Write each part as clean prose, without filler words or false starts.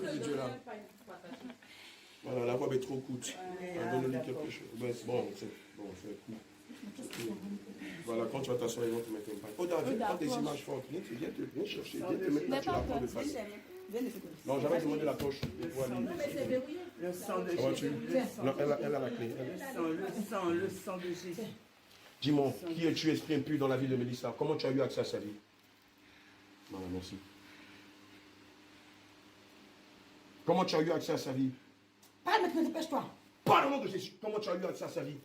l'Esprit de Dieu là. Voilà, la voix est trop courte. Donne-lui quelque chose. Bon, c'est cool. Voilà, quand tu vas t'asseoir, ils vont te mettre un pain. Oh, David, prends des images fortes. Viens chercher. Viens te mettre là, tu la prends de face. Non, j'avais demandé la poche. Le sang de Jésus. Non, elle a la clé. Le sang de Jésus. Dis-moi, qui es-tu, esprit impur dans la vie de Mélissa? Comment tu as eu accès à sa vie? Voilà, merci. Comment tu as eu accès à sa vie? Parle maintenant, dépêche-toi. Parle au nom de Jésus. Comment tu as eu accès à sa vie?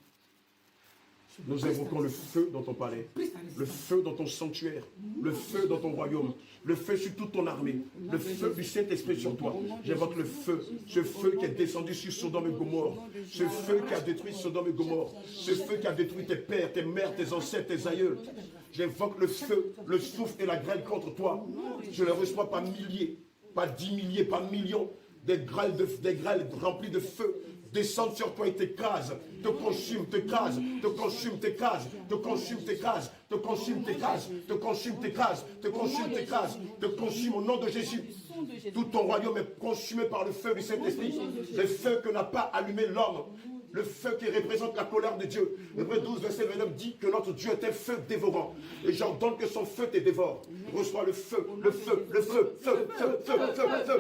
Nous invoquons le feu dans ton palais, le feu dans ton sanctuaire, le feu dans ton royaume, le feu sur toute ton armée, le feu du Saint-Esprit sur toi. J'invoque le feu, ce feu qui est descendu sur Sodome et Gomorrhe, ce feu qui a détruit Sodome et Gomorrhe, ce feu qui a détruit tes pères, tes mères, tes ancêtres, tes aïeux. J'invoque le feu, le souffle et la grêle contre toi. Je les reçois par milliers, pas 10 milliers, pas millions, des grêles remplies de feu. Descendent sur toi et t'écrasent, te consument, t'écrasent, te consument, t'écrasent, te consument, t'écrasent, te consument, t'écrasent, te consument, t'écrasent, te consument, t'écrasent, te consument au nom de Jésus. Tout ton royaume est consumé par le feu du Saint-Esprit, le feu que n'a pas allumé l'homme. Le feu qui représente la colère de Dieu. Hébreux 12, verset 29 dit que notre Dieu est un feu dévorant. Et j'ordonne que son feu te dévore. Reçois le feu, le feu, le feu, feu, feu, feu, feu, feu,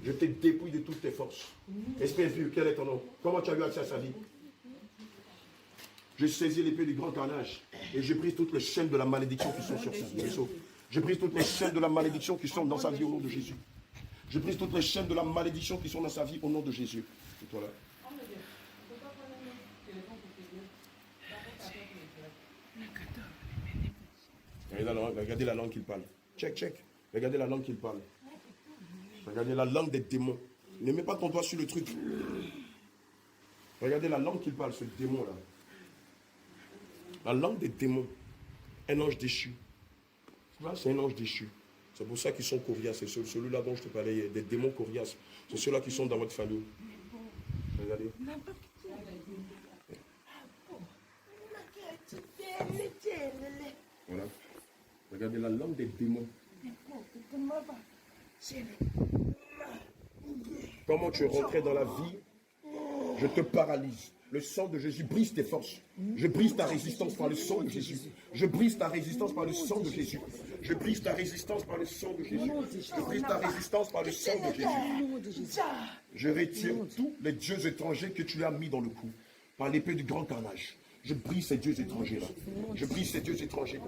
je te dépouille de toutes tes forces. Esprit impur, quel est ton nom? Comment tu as eu accès à sa vie? Je saisis l'épée du grand carnage et je brise toutes les chaînes de la malédiction qui sont sur sa vie. Je brise toutes les chaînes de la malédiction qui sont dans sa vie au nom de Jésus. Je brise toutes les chaînes de la malédiction qui sont dans sa vie au nom de Jésus. Et toi là? Regardez la langue qu'il parle. Check. Regardez la langue qu'il parle. Regardez la langue des démons. Ne mets pas ton doigt sur le truc. Regardez la langue qu'il parle, ce démon-là. La langue des démons. Un ange déchu. C'est un ange déchu. C'est pour ça qu'ils sont coriaces. C'est celui-là dont je te parlais, des démons coriaces. C'est ceux-là qui sont dans votre famille. Regardez. Voilà. Regardez la langue des démons. Comment tu es rentré dans la vie? Je te paralyse. Le sang de Jésus brise tes forces. Je brise ta résistance par le sang de Jésus. Je brise ta résistance par le sang de Jésus. Je brise ta résistance par le sang de Jésus. Je brise ta résistance par le sang de Jésus. Je retire tous les dieux étrangers que tu as mis dans le cou par l'épée du grand carnage. Je brise ces dieux étrangers là. Je brise ces dieux étrangers.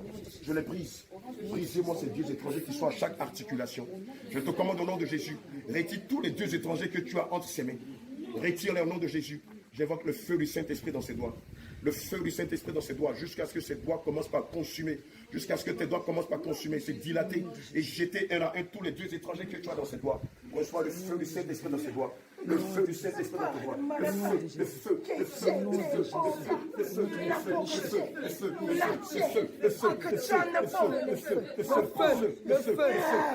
Je les brise. Brisez-moi ces dieux étrangers qui sont à chaque articulation. Je te commande au nom de Jésus. Retire tous les dieux étrangers que tu as entre ses mains. Retire-les au nom de Jésus. J'invoque le feu du Saint-Esprit dans ses doigts. Le feu du Saint-Esprit dans ses doigts, jusqu'à ce que ses doigts commencent par consumer. Jusqu'à ce que tes doigts commencent par consumer, se dilater et jeter un à un tous les dieux étrangers que tu as dans ses doigts. Reçois le feu du Saint-Esprit dans ses doigts. Le feu du Saint-Esprit dans tes doigts. Le feu, le feu, le feu, le feu, le feu, le feu, le feu, le feu, le feu,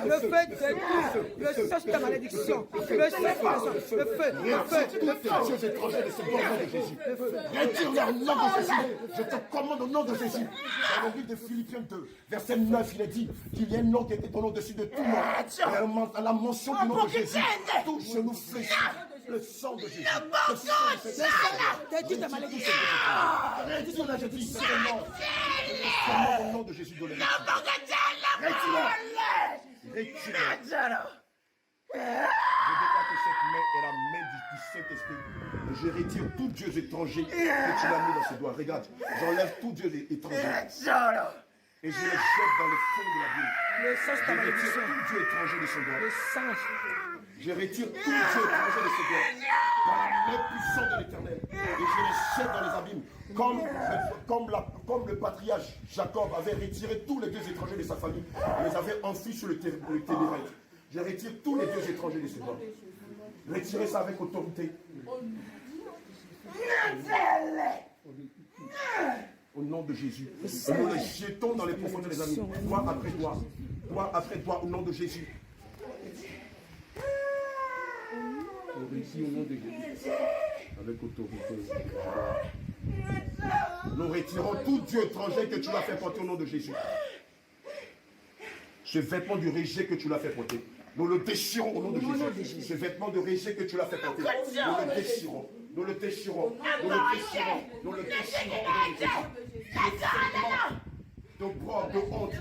le feu de ta malédiction, le feu, dieux étrangers de ce bon nom de Jésus. Retire-les au nom de Jésus. Je te commande au nom de Jésus. Dans le livre de Philippiens 2, verset 9, il est dit qu'il y a un nom qui était ton nom au-dessus de tout nom. À la mention du nom de Jésus, tout genou fléchit. Le sang de Jésus. Le sang de Jésus. Retire ta malédiction. Retire-la, je dis, au nom de Jésus de l'Église. Retire-la. Je déclare que cette main est la main du Saint-Esprit. Et je retire tout Dieu étranger que tu as mis dans ses doigts. Regarde, j'enlève tout Dieu étranger. Et je les jette dans le fond de la ville. Le sang de ta malédiction. Tout Dieu étranger de ses doigts. Le sang. Je retire tout Dieu étranger de ses doigts. Par la main puissante de l'Éternel. Et je les jette dans les abîmes. Comme le patriarche Jacob avait retiré tous les dieux étrangers de sa famille. Et les avait enfuis sur le Tébérète. Je retire tous les dieux étrangers de ses doigts. Retirez ça avec autorité. Au nom de Jésus. Et nous les jetons dans les profondeurs des abîmes. Toi après toi. Toi après toi, au nom de Jésus. récit au nom de Jésus. Avec autorité. Nous retirons tout Dieu étranger que tu l'as fait porter au nom de Jésus. Ce vêtement du rejet que tu l'as fait porter. Nous le déchirons au nom de Jésus. Ce vêtement de rejet que tu l'as fait porter. Nous le déchirons. Nous le déchirons. Nous le déchirons. Nous le déchirons au nom de Jésus. De broc, de honte,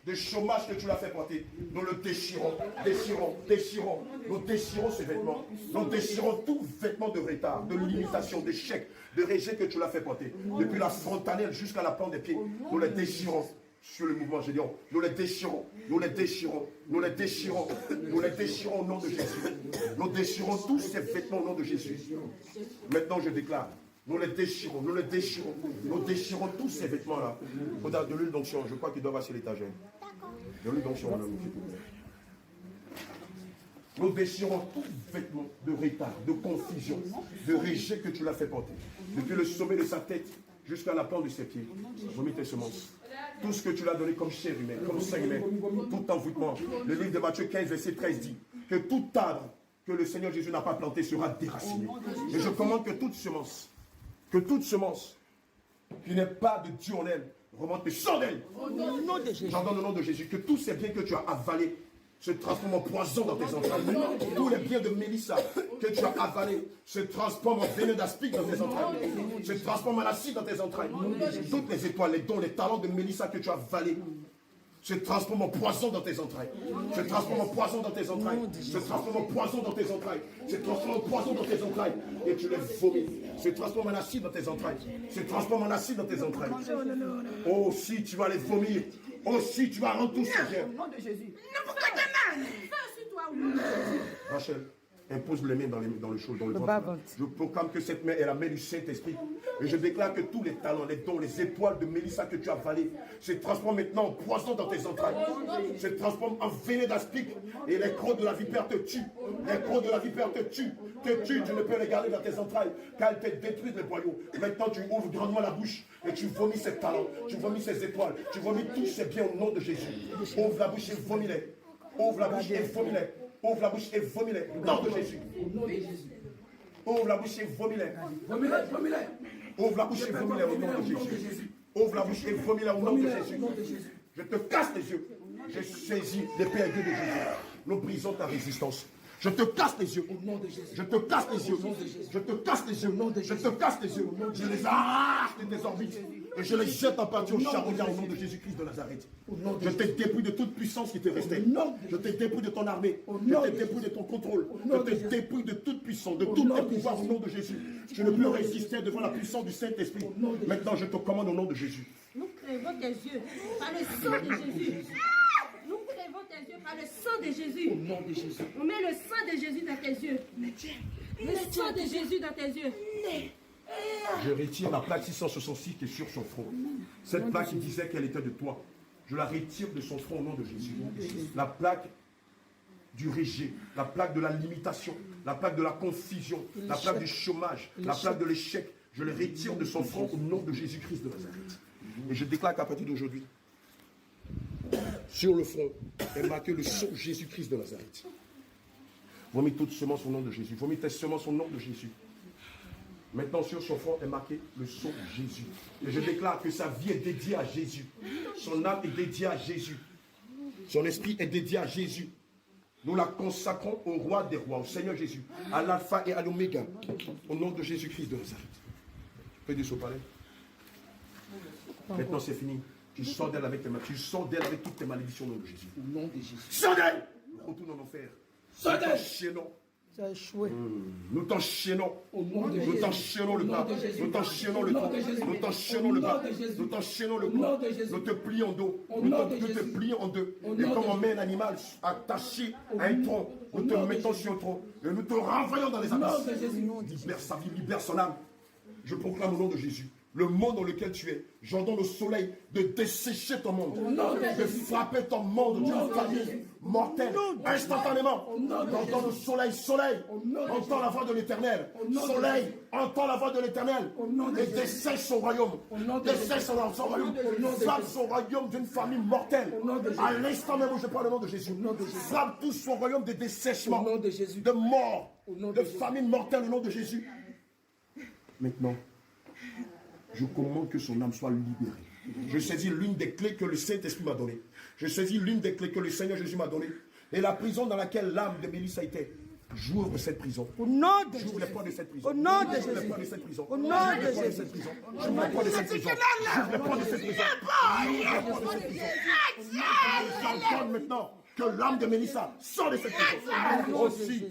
de chômage que tu l'as fait porter. Nous le déchirons. Déchirons. Déchirons. Nous déchirons ces vêtements. Nous déchirons tout vêtement de retard, de limitation, d'échec, de rejet que tu l'as fait porter. Depuis la frontalière jusqu'à la plante des pieds. Nous les déchirons. Sur le mouvement Gédéon, nous les déchirons, nous les déchirons, nous les déchirons, nous les déchirons au nom de Jésus. Nous déchirons tous ces vêtements au nom de Jésus. Maintenant je déclare, nous les déchirons, nous les déchirons, nous déchirons tous ces vêtements-là. De l'huile d'onction, je crois qu'ils doivent passer l'étagère. De l'huile d'onction, s'il vous plaît. Nous déchirons tout vêtement de retard, de confusion, de rejet que tu l'as fait porter. Depuis le sommet de sa tête jusqu'à la plante de ses pieds. Vomis tes semences. Tout ce que tu l'as donné comme chair humaine, comme sang humain, tout envoûtement. Le livre de Matthieu 15, verset 13 dit que tout arbre que le Seigneur Jésus n'a pas planté sera déraciné. Et je commande que toute semence qui n'est pas de Dieu en elle, remonte et sort d'elle. J'en donne au nom de Jésus, que tous ces biens que tu as avalés se transforment en poison dans tes entrailles. Tous les biens de Mélissa que tu as avalés se transforment en venin d'aspic dans tes entrailles. Se transforment en acide dans tes entrailles. Toutes les étoiles, les dons, les talents de Mélissa que tu as avalés se transforment en poison dans tes entrailles. Se transforment en poison dans tes entrailles. Se transforment en poison dans tes entrailles. Se transforment en poison dans tes entrailles. Et tu les vomis. Se transforment en acide dans tes entrailles. Se transforment en acide dans tes entrailles. Oh, si tu vas les vomir. Oh, si tu vas rendre tout ce bien. Au nom de Jésus. Rachel, impose les mains dans le chaud, dans le ventre. Je proclame que cette main est la main du Saint-Esprit. Et je déclare que tous les talents, les dons, les étoiles de Mélissa que tu as avalées se transforment maintenant en poison dans tes entrailles. Se transforment en venin d'aspic. Et les crocs de la vipère te tuent. Les crocs de la vipère te tuent. Tu ne peux les garder dans tes entrailles, car elles te détruisent les boyaux. Maintenant, tu ouvres grandement la bouche et tu vomis ces talents, tu vomis ces étoiles, tu vomis tous ces biens au nom de Jésus. Ouvre la bouche et vomis-les. Ouvre la bouche et vomis-les. Ouvre la bouche et vomis-les. Au nom de Jésus. Ouvre la bouche et vomis-les. Ouvre la bouche et vomis-les au nom de Jésus. Ouvre la bouche et vomis-les au nom de Jésus. Je te casse les yeux. J'ai saisi l'épée aiguë de Jésus. Nous brisons ta résistance. Je te casse les yeux. Je te casse les yeux. Je te casse les yeux. Je te casse les yeux. Je les arrache de tes orbites. Et je les jette en pâture charognard au nom de Jésus-Christ de Nazareth. Je te dépouille de toute puissance qui te restait. Je te dépouille de ton armée. Je te dépouille de ton contrôle. Je te dépouille de toute puissance, de tout tes pouvoirs au nom de Jésus. Je ne peux résister devant la puissance du Saint-Esprit. Maintenant, je te commande au nom de Jésus. Nous crevons tes yeux par le sang de Jésus. Nous crevons tes yeux par le sang de Jésus. Au nom de Jésus. On met le sang de Jésus dans tes yeux. Le sang de Jésus dans tes yeux. Je retire la plaque 666 qui est sur son front. Cette plaque qui disait qu'elle était de toi. Je la retire de son front au nom de Jésus. La plaque du rejet, la plaque de la limitation, la plaque de la confusion, la plaque du chômage, la plaque de l'échec. Je les retire de son front au nom de Jésus-Christ de Nazareth. Et je déclare qu'à partir d'aujourd'hui, sur le front est marqué le sang Jésus-Christ de Nazareth. Vomis toute semence au nom de Jésus. Vomis tes semences au nom de Jésus. Maintenant, sur son front est marqué le sang Jésus. Et je déclare que sa vie est dédiée à Jésus. Son âme est dédiée à Jésus. Son esprit est dédié à Jésus. Nous la consacrons au roi des rois, au Seigneur Jésus, à l'alpha et à l'oméga, au nom de Jésus-Christ de Nazareth. Fais du saut palais. Maintenant, c'est fini. Tu sors d'elle avec tes mains. Tu sors d'elle avec toutes tes malédictions au nom de Jésus. Au nom de Jésus. Sors d'elle. Retourne en enfer. Sors d'elle. Ça a échoué. Nous t'enchaînons. Au nom de Nous Jésus. t'enchaînons le bras. Nous t'enchaînons le tronc. Nous t'enchaînons le bras. Nous t'enchaînons le corps. Nous te plions en dos. Nous te plions en deux. Et comme on met un animal attaché à un tronc, nous te mettons sur un tronc. Et nous te renvoyons dans les abysses. Libère sa vie, libère son âme. Je proclame au nom de Jésus le monde dans lequel tu es, j'ordonne au soleil de dessécher ton monde, de frapper ton monde d'une famille mortelle, instantanément. J'entends le soleil, entends la voix de l'Éternel. Soleil, entends la voix de l'Éternel. Et dessèche son royaume. Dessèche son royaume. Frappe son royaume d'une famille mortelle. À l'instant même où je parle le nom de Jésus. Frappe tout son royaume de dessèchement, de mort, de famine mortelle au nom de Jésus. Maintenant, je commande que son âme soit libérée. Je saisis l'une des clés que le Saint-Esprit m'a donnée. Je saisis l'une des clés que le Seigneur Jésus m'a donnée. Et la prison dans laquelle l'âme de Mélissa était, j'ouvre cette prison. Au nom de J'ouvre les Jésus. portes de cette prison. Au nom de J'ouvre les Jésus. portes de cette prison. Au nom de J'ouvre les Jésus. portes de cette prison. J'ouvre les portes de cette prison. J'ouvre les portes de cette prison. J'entends maintenant que l'âme de Mélissa sort de cette prison. Aussi,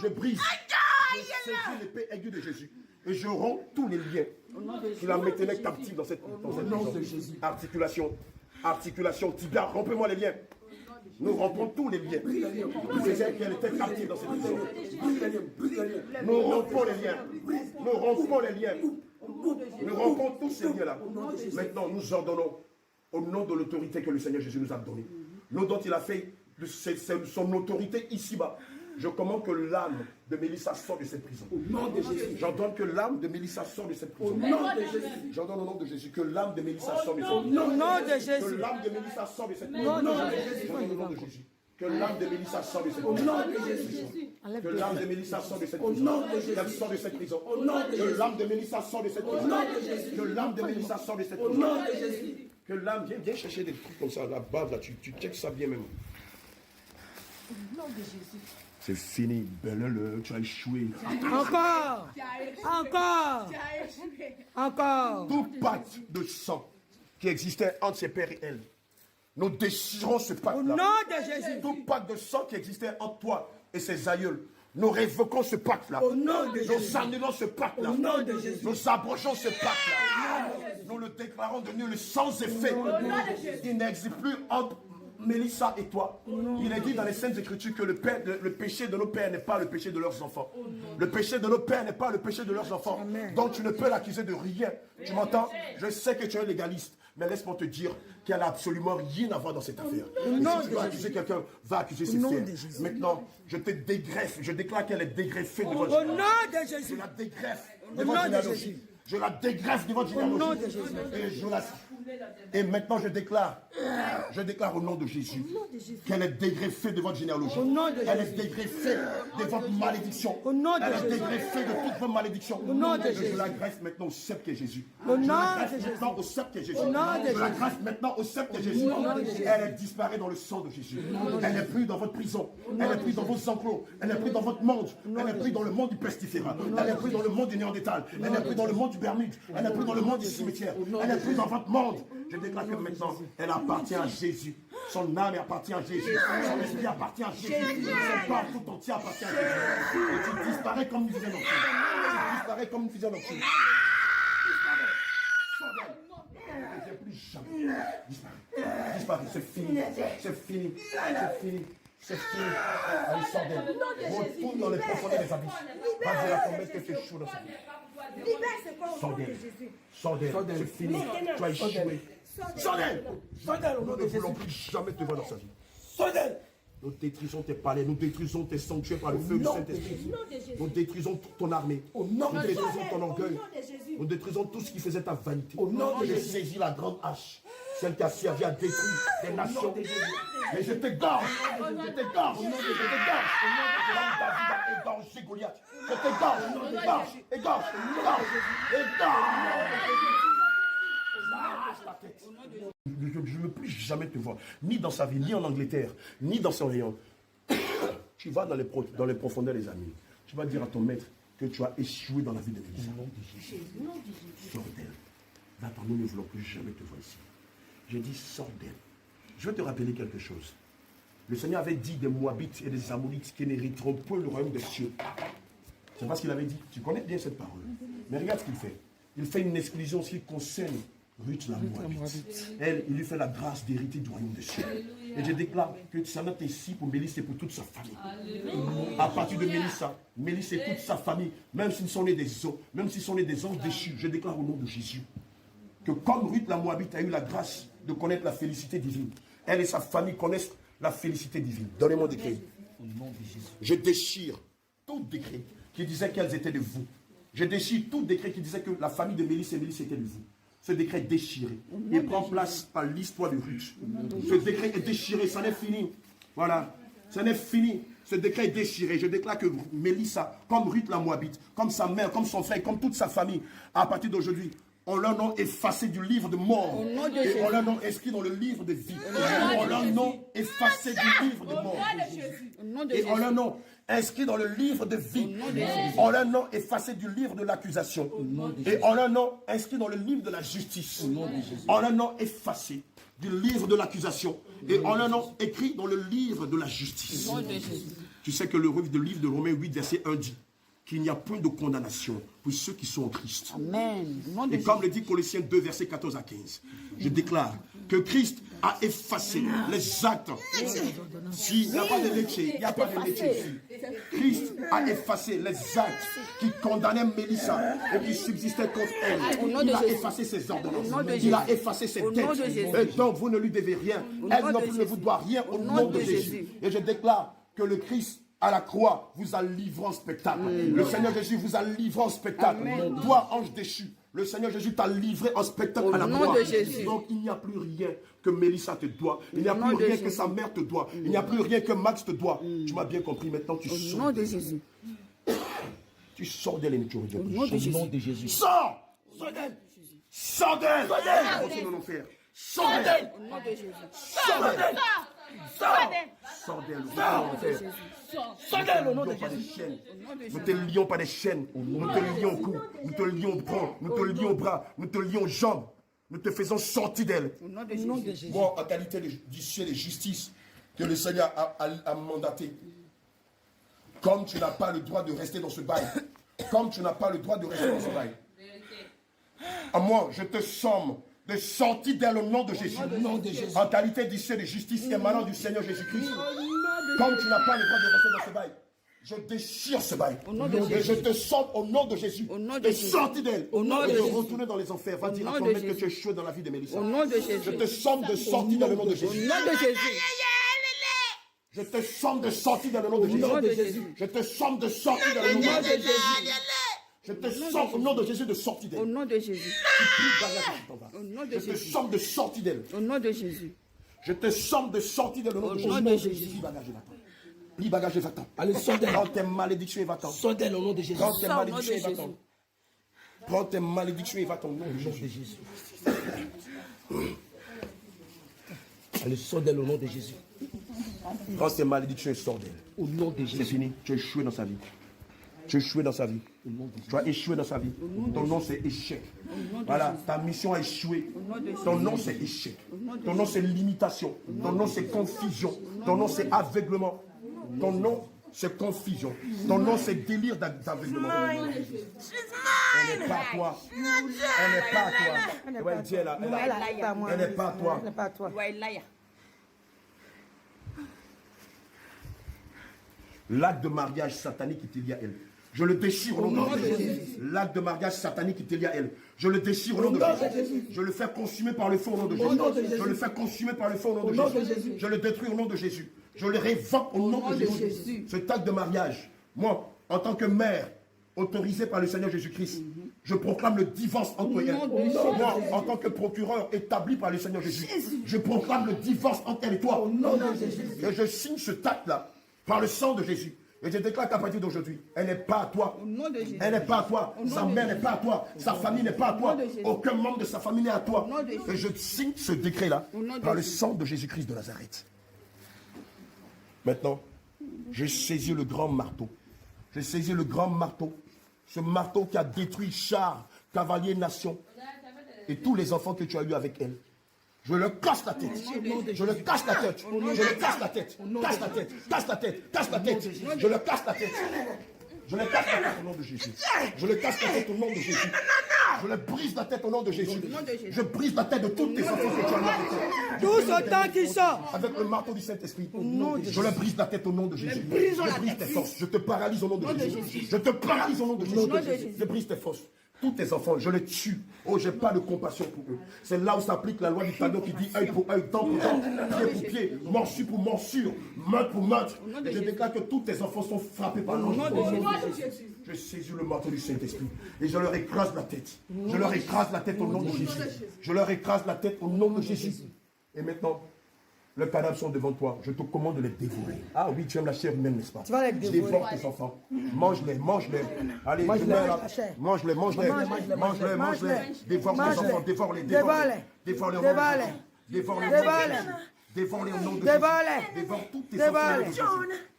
je brise. Je saisis l'épée aiguë de Jésus. Et je romps tous les liens qui la maintenaient captive dans cette prison. Articulation, tibia, rompez-moi les liens. Nous rompons tous les liens. Vous disiez qu'elle était captive dans cette prison. Nous rompons les liens. Nous rompons les liens. Nous rompons tous ces liens-là. Maintenant, nous ordonnons, au nom de l'autorité que le Seigneur Jésus nous a donnée, l'eau dont il a fait son autorité ici-bas. Je commande que l'âme de Mélissa sorte de cette prison. Au nom de Jésus. J'ordonne que l'âme de Mélissa sorte de cette prison. Au nom de Jésus. J'ordonne au nom de Jésus que l'âme de Mélissa sorte de cette prison. Au nom de Jésus. Que l'âme de Mélissa sorte de cette prison. Au nom de Jésus. J'ordonne au nom de Jésus. Que l'âme de Mélissa sorte de cette prison. Au nom de Jésus. Que l'âme de Mélissa sorte de cette prison. Au nom de Jésus. Qu'elle sorte de cette prison. Au nom de Jésus. Que l'âme de Mélissa sorte de cette prison. Au nom de Jésus. Que l'âme de Mélissa sorte de cette prison. Au nom de Jésus. Que l'âme, viens chercher des trucs comme ça, la bave là, tu checkes ça bien même. Au nom de Jésus. C'est fini, belle, tu as échoué. Encore. Tout pacte de sang qui existait entre ses pères et elle, nous déchirons ce Au pacte-là. nom de Jésus. Tout pacte de sang qui existait entre toi et ses aïeuls, nous révoquons ce pacte-là. Au nom de Jésus. Nous annulons ce pacte-là. Au nom de Jésus. Nous abrogeons ce pacte-là. Nous le déclarons de nul sans effet. Il n'existe plus entre Mélissa et toi. Il est dit dans les Saintes Écritures que le péché de nos pères n'est pas le péché de leurs enfants. Le péché de nos pères n'est pas le péché de leurs enfants. Donc tu ne peux l'accuser de rien. Tu m'entends? Je sais que tu es un légaliste, mais laisse-moi te dire qu'elle n'a absolument rien à voir dans cette affaire. Et si tu veux accuser quelqu'un, va accuser ses frères. Maintenant, je te dégreffe. Je déclare qu'elle est dégreffée devant Dieu. Au nom de Je Jésus. la dégreffe Au devant nom de généalogie. Jésus. Je la dégreffe devant Au nom généalogie. de Jésus. Et je la... Et maintenant je déclare au nom de Jésus qu'elle est dégreffée de votre généalogie. Au nom de Elle est Jésus. dégreffée de votre malédiction. Au nom de Elle est Jésus. dégreffée de toutes vos malédictions. Au nom de Et Jésus. je la greffe maintenant au sceptre qui est Jésus. Au Je nom la de greffe Jésus. maintenant au sceptre qui est Jésus. Au nom de Je la Jésus. greffe maintenant au sceptre qui est Jésus. nom de Jésus. Elle disparaît dans le sang de Jésus. Elle n'est plus dans votre prison. Elle n'est plus dans vos enclos. Elle n'est plus dans votre monde. Elle n'est plus dans le monde du pestiféra. Elle n'est plus dans le monde du néandertal. Elle n'est plus dans le monde du Bermude. Elle n'est plus dans le monde du cimetière. Elle n'est plus dans votre monde. Je déclare que maintenant, elle appartient à Jésus. Son âme appartient à Jésus. Son esprit appartient à Jésus. Son corps tout entier appartient à Jésus. Et tu disparais comme une vision nocturne. Tu disparais comme une vision nocturne. Ne viens plus jamais. Disparais. Disparais. C'est fini. C'est fini. C'est fini. C'est fini. Allez, sors d'elle. Retourne dans les profondeurs des abysses. Va dire à ton maître que tu échoues dans sa vie. Sors d'elle. Sors d'elle. C'est fini. Tu as échoué. Sors d'elle. Nous ne voulons plus jamais te voir dans sa vie. Sors d'elle. Nous détruisons tes palais, nous détruisons tes sanctuaires par le feu du Saint-Esprit. Nous détruisons toute ton armée. Nous détruisons ton orgueil. Nous détruisons tout ce qui faisait ta vanité. J'ai saisi la grande hache, celle qui a servi à détruire des nations. Mais je t'égorge. Je t'égorge. Je t'égorge. Comme David a égorgé Goliath. Je t'égorge. Égorge. Égorge. Lâche la tête. Je ne veux plus jamais te voir, ni dans sa vie, ni en Angleterre, ni dans son rayon. Tu vas dans les profondeurs des amis. Tu vas dire à ton maître que tu as échoué dans la vie de Mélissa. Sors d'elle. Va-t'en, nous ne voulons plus jamais te voir ici. J'ai dit, sors d'elle. Je vais te rappeler quelque chose. Le Seigneur avait dit des Moabites et des Ammonites qui n'hériteront point le royaume des cieux. C'est pas ce qu'il avait dit. Tu connais bien cette parole. Mais regarde ce qu'il fait. Il fait une exclusion ce qui concerne Ruth la Moabite. Elle, il lui fait la grâce d'hériter du royaume des cieux. Et je déclare que ça n'est ici pour Mélissa et pour toute sa famille. À partir de Mélissa, Mélissa et toute sa famille, même s'ils sont nés des os, même s'ils sont nés des anges déchus, je déclare au nom de Jésus que comme Ruth la Moabite a eu la grâce de connaître la félicité divine, elle et sa famille connaissent la félicité divine. Donnez-moi des décret. Je déchire tout décret qui disait qu'elles étaient de vous. Je déchire tout décret qui disait que la famille de Mélissa et Mélissa était de vous. Ce décret est déchiré. Il prend place par l'histoire de Ruth. Ce décret est déchiré, ça n'est fini. Voilà, ça n'est fini. Ce décret est déchiré. Je déclare que Mélissa, comme Ruth la Moabite, comme sa mère, comme son frère, comme toute sa famille, à partir d'aujourd'hui, on leur nom effacé du livre de mort. Et on leur nom inscrit dans le livre de vie. On leur nom effacé du livre de mort. Et on leur nom inscrit dans le livre de vie. On leur nom effacé du livre de l'accusation. Et on leur nom inscrit dans le livre de la justice. On leur nom effacé du livre de l'accusation. Et on leur nom écrit dans le livre de la justice. Tu sais que le livre de Romains 8, verset 1 dit qu'il n'y a point de condamnation pour ceux qui sont en Christ. Amen. Et comme le dit Colossiens 2, versets 14 à 15, je déclare que Christ a effacé les actes. S'il n'y a pas de léché, il n'y a pas de léché ici. Christ a effacé les actes qui condamnaient Mélissa et qui subsistaient contre elle. Il a effacé ses ordonnances. Il a effacé ses dettes. Et donc vous ne lui devez rien. Elle non plus ne vous doit rien au nom de Jésus. Et je déclare que le Christ à la croix vous a livré en spectacle. Le Seigneur Jésus vous a livré en spectacle. Toi, ange déchu, le Seigneur Jésus t'a livré en spectacle à la croix. Donc il n'y a plus rien que Mélissa te doit. Il n'y a plus rien que sa mère te doit. Il n'y a plus rien que Max te doit. Tu m'as bien compris. Maintenant tu sors. Au nom de Jésus. Tu sors d'elle et tu reviens. Au nom de Jésus. Sors! Sors d'elle! Sors d'elle! Continue en enfer. Sors d'elle! Au nom de Jésus. Sors d'elle! Sors d'elle! Sors d'elle au nom de Jésus. Nous te lions pas des chaînes. Nous te lions au cou. Nous te lions au bras. Nous te lions au bras. Nous te lions aux jambes. Nous te faisons sortir d'elle. Moi, en qualité d'huissier de justice que le Seigneur a mandaté. Comme tu n'as pas le droit de rester dans ce bail. Comme tu n'as pas le droit de rester dans ce bail. À moi, je te somme de sortir d'elle au nom de Jésus. En qualité d'huissier de justice émanant du Seigneur Jésus-Christ. Comme tu n'as pas le droit de rester dans ce bail, je déchire ce bail. Et je te somme au nom de Jésus. De sortir d'elle. Et de retourner dans les enfers. Va dire à ton maître que tu es chaud dans la vie de Mélissa. Je te somme de sortir dans le nom de Jésus. Je te somme de sortir dans le nom de Jésus. Je te somme de sortir dans le nom de Jésus. Je te somme au nom de Jésus de sortir d'elle. Au nom de Jésus. Je te somme de sortir d'elle. Au nom de Jésus. Je te somme de sortir d'elle au nom de Jésus. Plie bagage et va-t'en. Allez, sors d'elle. Prends tes malédictions et va-t'en. Sors d'elle au nom de Jésus. Prends tes malédictions et va-t'en. Prends tes malédictions et va-t'en au nom de Jésus. Allez, sors d'elle au nom de Jésus. Prends tes malédictions et sors d'elle. Au nom de Jésus. C'est fini. Tu es échoué dans sa vie. Tu as échoué dans sa vie. Tu as échoué dans sa vie. Ton nom c'est échec. Voilà, ta mission a échoué. Ton nom c'est échec. Ton nom c'est limitation. Ton nom c'est confusion. Ton nom c'est aveuglement. Ton nom c'est confusion. Ton nom c'est délire d'aveuglement. Elle n'est pas à toi. Elle n'est pas à toi. Ouais, dis elle n'est pas à toi. Elle n'est pas à toi. L'acte de mariage satanique qui est lié à elle. Je le déchire au nom de Jésus. L'acte de mariage satanique qui est lié à elle. Je le déchire au nom de Jésus. Je le fais consumer par le feu au nom de Jésus. Je le fais consumer par le feu au nom de Jésus. Je le détruis au nom de Jésus. Je le révoque au nom de Jésus. Ce acte de mariage, moi, en tant que mère, autorisée par le Seigneur Jésus-Christ, je proclame le divorce entre elle. Moi, en tant que procureur établi par le Seigneur Jésus, je proclame le divorce entre elle et toi. Et je signe ce acte-là par le sang de Jésus. Et je déclare qu'à partir d'aujourd'hui, elle n'est pas à toi. Elle n'est pas à toi. Sa mère n'est pas à toi. Sa famille n'est pas à toi. Aucun membre de sa famille n'est à toi. Et je signe ce décret-là par le sang de Jésus-Christ de Nazareth. Maintenant, je saisis le grand marteau. Je saisis le grand marteau. Ce marteau qui a détruit chars, cavaliers, nations. Et tous les enfants que tu as eus avec elle. Je le casse la tête. Je le casse la tête. Je le casse la tête. Casse la tête. Casse la tête. Casse la tête. Je le casse la tête. Je les casse la tête au nom de Jésus. Je les casse la tête au nom de Jésus. Je les brise la tête au nom de Jésus. Je brise la tête de tous tes enfants que tu as là. Tous autant qu'ils sont. Avec le marteau du Saint-Esprit. Je les brise la tête au nom de Jésus. Je brise tes forces. Je te paralyse au nom de Jésus. Je te paralyse au nom de Jésus. Je brise tes forces. Tous tes enfants, je les tue. Oh, j'ai pas de compassion pour eux. C'est là où s'applique la loi du talion qui dit œil pour œil, dent pour dent, pied pour pied, morsure pour morsure, meurtre pour meurtre. Et je déclare que tous tes enfants sont frappés par l'ange. Je saisis le marteau du Saint-Esprit et je leur écrase la tête. Je leur écrase la tête au nom de Jésus. Je leur écrase la tête au nom de Jésus. Et maintenant, les cadavres sont devant toi. Je te commande de les dévorer. Ah oui, tu aimes la chair humaine, n'est-ce pas? Tu vas les dévorer. Dévore tes enfants. Mange-les, mange-les. Allez, mange-les, mange-les. Mange-les, mange-les. Dévore tes enfants, dévore-les, dévore-les. Dévore-les au nom de Jésus. Dévore-les. Dévore-les au nom de Jésus. Dévore tous tes enfants au nom de Jésus.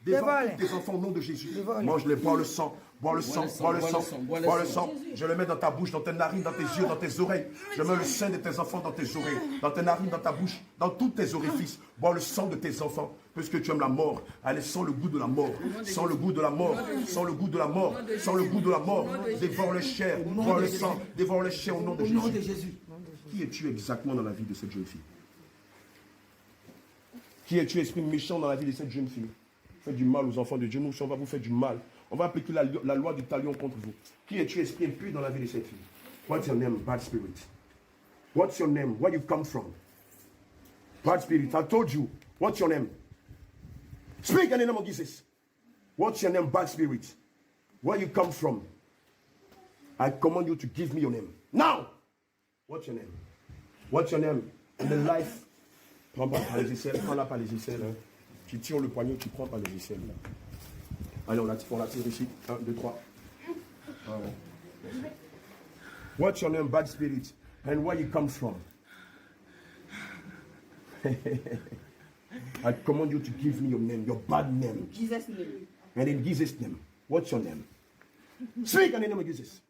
Dévore tous tes enfants au nom de Jésus. Mange-les, bois le sang. Bois le sang, bois le sang, bois le sang. Je le mets dans ta bouche, dans tes narines, dans tes yeux, dans tes oreilles. Je mets le sang de tes enfants dans tes oreilles, dans tes narines, dans ta bouche, dans tous tes orifices. Bois le sang de tes enfants, puisque tu aimes la mort. Allez, sens le goût de la mort, sens le goût de la mort, sens le goût de la mort, sens le goût de la mort. Dévore les chairs, bois le sang, dévore les chairs au nom de Jésus. Qui es-tu exactement dans la vie de cette jeune fille? Qui es-tu, esprit méchant, dans la vie de cette jeune fille? Faites du mal aux enfants de Dieu, nous, on va vous faire du mal. On va appliquer la loi du talion contre vous. Qui es-tu, esprit impur, dans la vie de cette fille? What's your name, bad spirit? What's your name? Where you come from? Bad spirit, I told you. What's your name? Speak in the name of Jesus. What's your name, bad spirit? Where you come from? I command you to give me your name. Now! What's your name? What's your name? In the life. Prends pas par les aisselles, prends-la par les aisselles. Hein. Tu tires le poignet, tu prends par les aisselles. Là. Allez, on la tire ici. 1, 2, 3. Ah ouais. What's your name, bad spirit? And where you come from? I command you to give me your name, your bad name. Jesus' name. And in Jesus' name, what's your name? Speak in the name of Jesus.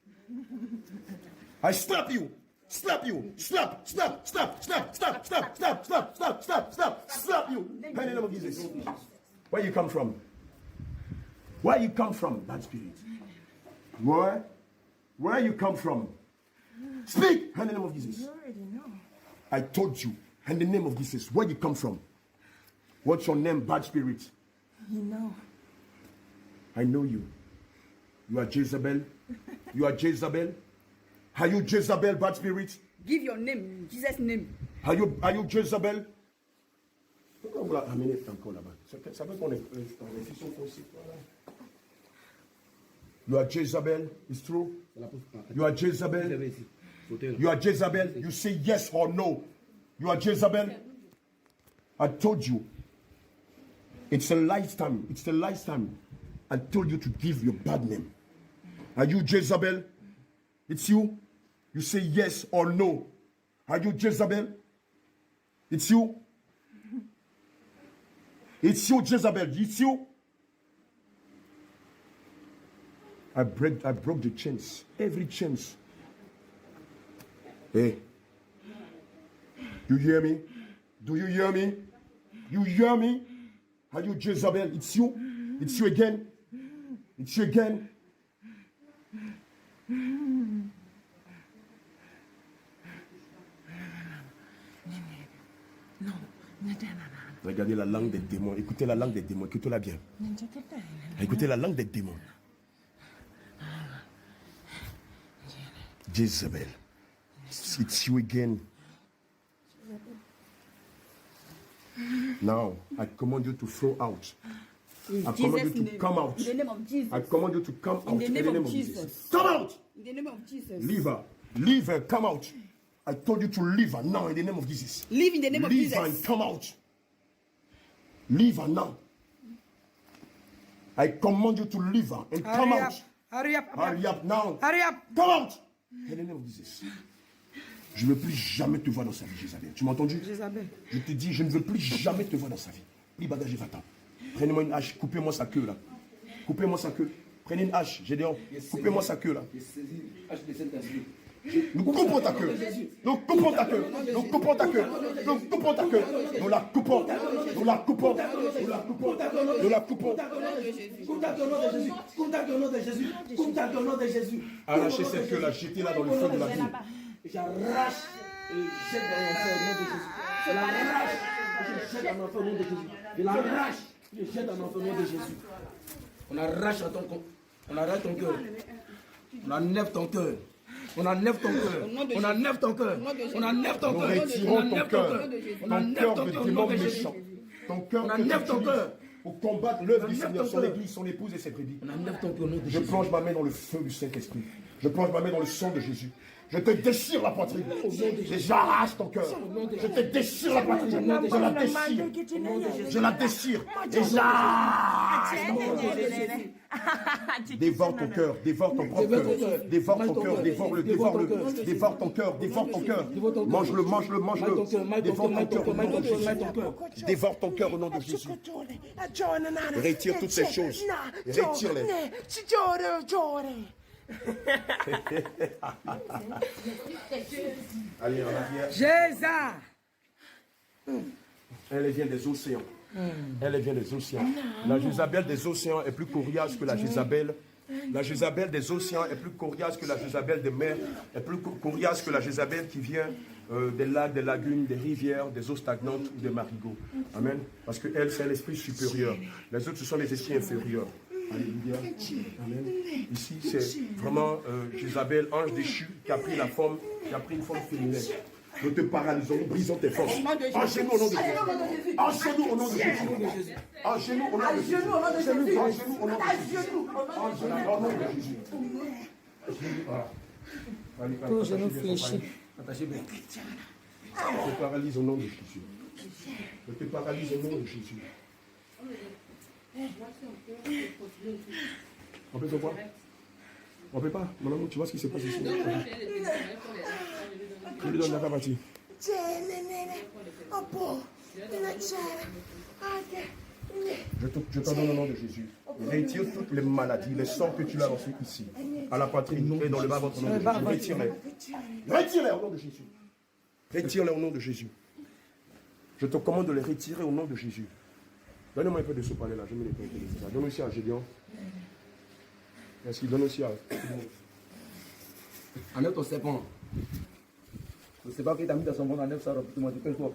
I slap you. Slap you. Slap, slap, slap, slap, slap, slap, slap, slap, slap, slap, slap, slap you. In the name of Jesus. Where you come from? Where you come from, bad spirit? Where you come from? Speak in the name of Jesus. I told you, in the name of Jesus, where you come from? What's your name, bad spirit? You know. I know you. You are Jezebel. You are Jezebel. Are you Jezebel, bad spirit? Give your name, Jesus' name. Are you Jezebel? Pourquoi vous la ramenez encore là-bas? Ça veut qu'on est en fission foncée. You are Jezebel. It's true. You are Jezebel. You are Jezebel. You say yes or no. You are Jezebel. I told you. It's a lifetime. It's a lifetime. I told you to give your bad name. Are you Jezebel? It's you. You say yes or no. Are you Jezebel? It's you. It's you, Jezebel. It's you. I broke the chains. Every chains. Hey. You hear me? Do you hear me? You hear me? Are you Jezebel? It's you. It's you again. It's you again. Regardez la langue des démons. Écoutez la langue des démons. Écoutez-la bien. Écoutez la langue des démons. Jezebel. It's you again. Now, I command you to flow out. I command you to come out. In the name of Jesus. I command you to come out. In the name of Jesus. Come out! In the name of Jesus. Leave her. Leave her. Come out. I told you to leave her now in the name of Jesus. Leave in the name of Leave Jesus. her and come out. Leave her now. I command you to leave her and come Hurry out. up. Hurry up. Hurry up now. Hurry up. Come out. In the name of Jesus. Je ne veux plus jamais te voir dans sa vie, Jézabel. Tu m'as entendu? Jézabel. Je te dis, je ne veux plus jamais te voir dans sa vie. Pris bagage et va-t'en. Prenez-moi une hache, coupez-moi sa queue là. Coupez-moi sa queue. Prenez une hache, Gédéon. Coupez-moi sa queue là. Nous coupons ta queue. Nous coupons ta queue. Nous coupons ta queue. Nous coupons ta queue. Nous la coupons. Nous la coupons. Nous la coupons. Nous la coupons. Contacte au nom de Jésus. Contacte au nom de Jésus. Contacte au nom de Jésus. Arrachez cette queue-là, jetez-la dans le feu de la vie. J'arrache et jette dans l'enfer au nom de Jésus. Je l'arrache et je jette dans l'enfer au nom de Jésus. Je l'arrache et je jette dans l'enfer au nom de Jésus. On arrache ton cœur. On enlève ton cœur. On enlève ton cœur. On enlève ton cœur. On enlève ton Nous cœur. retirons ton cœur. On Ton enlève cœur ton de cœur au démon nom de Jésus. méchant. Ton cœur On que enlève tu ton utilises cœur. pour combattre l'œuvre du On enlève Seigneur, ton son cœur. église, son épouse et ses brebis. On enlève ton cœur au nom de Je Jésus. plonge ma main dans le feu du Saint-Esprit. Je plonge ma main dans le sang de Jésus. Je te déchire la poitrine. Et j'arrache ton cœur. Je te déchire la poitrine. Je la déchire. Je la déchire. Et j'arrache ton cœur. Dévore ton cœur. Dévore ton propre cœur. Dévore ton cœur. Dévore-le. Dévore-le. Dévore ton cœur. Dévore ton cœur. Mange-le. Mange-le. Mange-le. Dévore ton cœur au nom de Jésus. Dévore ton cœur au nom de Jésus. Retire toutes ces choses. Retire-les. Allez, en arrière. Jésus. Elle vient des océans. Elle vient des océans. La Jézabel des océans est plus coriace que la Jézabel. La Jézabel des océans est plus coriace que la Jézabel des mers. Est plus coriace que la Jézabel qui vient des lacs, des lagunes, des rivières, des eaux stagnantes ou des marigots. Amen. Parce qu'elle, c'est l'esprit supérieur. Les autres, ce sont les esprits inférieurs. Alléluia. Amen. Ici, c'est vraiment Jézabel, ange déchu, qui a pris la forme, qui a pris une forme féminine. Nous te paralysons, nous brisons tes forces. Enchaîne-nous au nom de Jésus. Enchaîne-nous au nom de Jésus. Enchaîne-nous au nom de Jésus. Enchaîne-nous au nom de Jésus. Enchaîne-nous au nom de Jésus. Voilà. Allez, Je nous fléchis. attachez bien. Je te paralyse au nom de Jésus. Je te paralyse au nom de Jésus. On peut te voir? On peut pas? Mon amour, tu vois ce qui se passe ici? Je lui donne la partie. Je t'en donne au nom de Jésus. Retire toutes les maladies, les sorts que tu as reçus ici, à la poitrine et dans le bas-ventre au nom de Jésus. Retire-les. Retire-les au nom de Jésus. Retire-les au nom de Jésus. Je te commande de les retirer au nom de Jésus. Donnez-moi un peu de soupe, allez là, je mets les pains. Donne aussi à Gédéon. Merci, donne aussi à... Enlève ton serpent. Le serpent qui t'a mis dans son ventre, enlève ça rapidement. Dépêche-toi.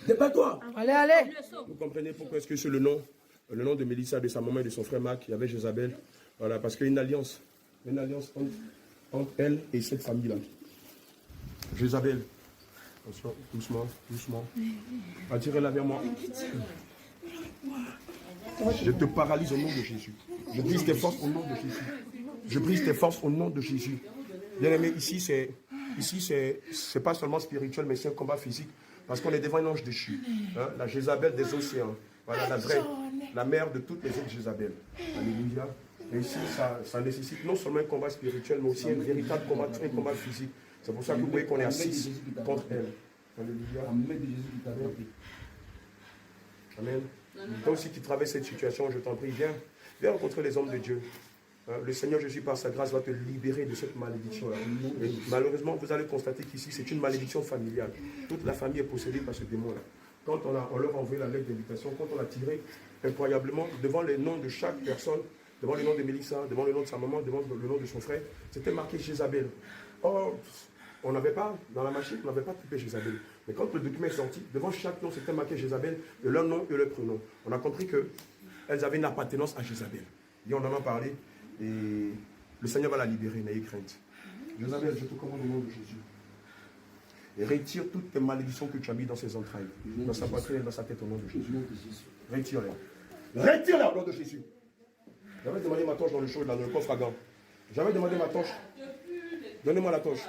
Dépêche-toi. Allez, allez. Vous comprenez pourquoi est-ce que c'est le nom de Mélissa, de sa maman et de son frère Marc, il y avait Jézabel. Voilà, parce qu'il y a une alliance entre elle et cette famille-là. Jézabel. Attention, doucement, doucement. Attirez-la vers moi. Je te paralyse au nom de Jésus. Je brise tes forces au nom de Jésus. Je brise tes forces au nom de Jésus. Bien aimé, ici c'est pas seulement spirituel, mais c'est un combat physique. Parce qu'on est devant un ange déchu. Hein, la Jézabel des océans. Voilà, la vraie, la mère de toutes les autres Jézabel. Alléluia. Et ici, ça nécessite non seulement un combat spirituel, mais aussi un véritable combat, un combat physique. C'est pour ça que vous voyez qu'on est à 6 contre elle. Alléluia. Amen. Toi aussi qui traverses cette situation, je t'en prie, viens rencontrer les hommes de Dieu. Le Seigneur Jésus, par sa grâce, va te libérer de cette malédiction-là. Malheureusement, vous allez constater qu'ici, c'est une malédiction familiale. Toute la famille est possédée par ce démon-là. Quand on leur a envoyé la lettre d'invitation, quand on a tiré incroyablement devant les noms de chaque personne, devant le nom de Mélissa, devant le nom de sa maman, devant le nom de son frère, c'était marqué Jézabel. Or, on n'avait pas, dans la machine, on n'avait pas typé Jézabel. Mais quand le document est sorti, devant chaque nom, c'était marqué Jézabel, de leur nom et leur prénom. On a compris qu'elles avaient une appartenance à Jézabel. Et on en a parlé, et le Seigneur va la libérer, n'ayez crainte. Jézabel, je te commande au nom de Jésus. Et retire toutes tes malédictions que tu as mises dans ses entrailles, dans sa poitrine et dans sa tête au nom de Jésus. Retire-les. Retire-les au nom de Jésus. J'avais demandé ma torche dans le chaud, dans le coffre à gants. J'avais demandé ma torche. Donnez-moi la torche.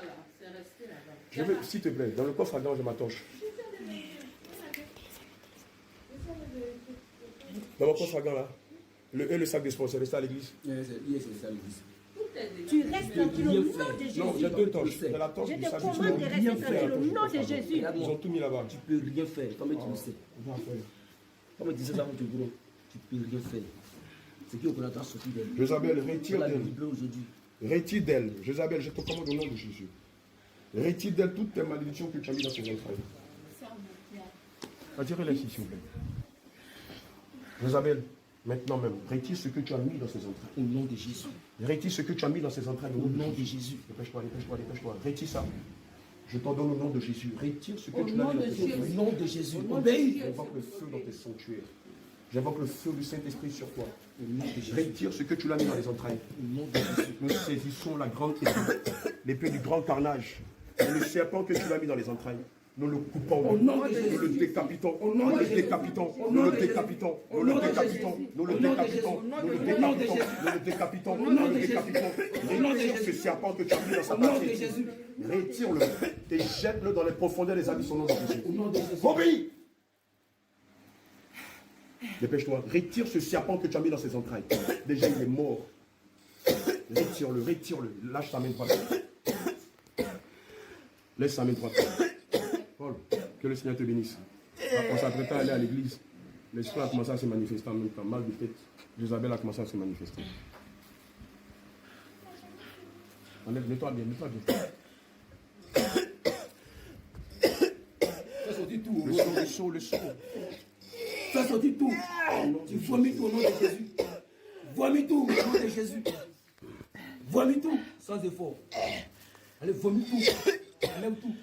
Je veux, s'il te plaît, dans le coffre à gants, j'ai ma torche. Dans mon coffre à gants là. Le sac de sport, c'est resté à l'église. Tu restes tranquille au nom de Jésus. Non, j'ai deux torches. J'ai la torche Je du te sac de commande de rester tranquille au nom de Jésus. Ils ont tout mis là-bas. Tu peux rien faire, comme tu le sais. Comme disait ça, tu peux rien faire. C'est qui au Canada sorti d'elle. Jézabel, retire la d'elle. libérer aujourd'hui. Retire d'elle. Jézabel, je te commande au nom de Jésus. Retire d'elle toutes tes malédictions que tu as mis dans ses entrailles. Retirez-les ici, s'il vous plaît. Jézabel, maintenant même, retire ce que tu as mis dans ses entrailles. Au nom de Jésus. Retire ce que tu as mis dans ses entrailles. Au nom de Jésus. Dépêche-toi, dépêche-toi, dépêche-toi. Retire ça. Je t'en donne au nom de Jésus. Retire ce que tu as mis dans tes entrailles. Au nom de Jésus. Obéis. J'invoque le feu dans tes sanctuaires. J'invoque le feu du Saint-Esprit sur toi. Retire ce que tu l'as mis dans les entrailles. Nous saisissons la grande épée, l'épée du grand carnage. Et le serpent que tu l'as mis dans les entrailles. Nous le coupons, nous le décapitons, nous le décapitons, nous le décapitons, nous le décapitons, nous le décapitons, nous le décapitons, nous le décapitons, nous le décapitons. Retire ce serpent que tu as mis dans sa partie. Retire-le et jette-le dans les profondeurs des abysses au nom de Jésus. Obéis! Dépêche-toi, retire ce serpent que tu as mis dans ses entrailles. Déjà il est mort. Retire-le, retire-le. Lâche sa main droite. Laisse sa main droite. Paul, que le Seigneur te bénisse. En s'apprêtant à aller à l'église, l'esprit a commencé à se manifester en même temps. Mal de tête. Jézabel a commencé à se manifester. Enlève, mets-toi bien, mets-toi bien. Fais sortir tout. Le saut. Fais sortir tout. Tu vomis tout au nom de Jésus. Vomis tout au nom de Jésus. Vomis tout sans effort. Allez, vomis tout. Enlève tout.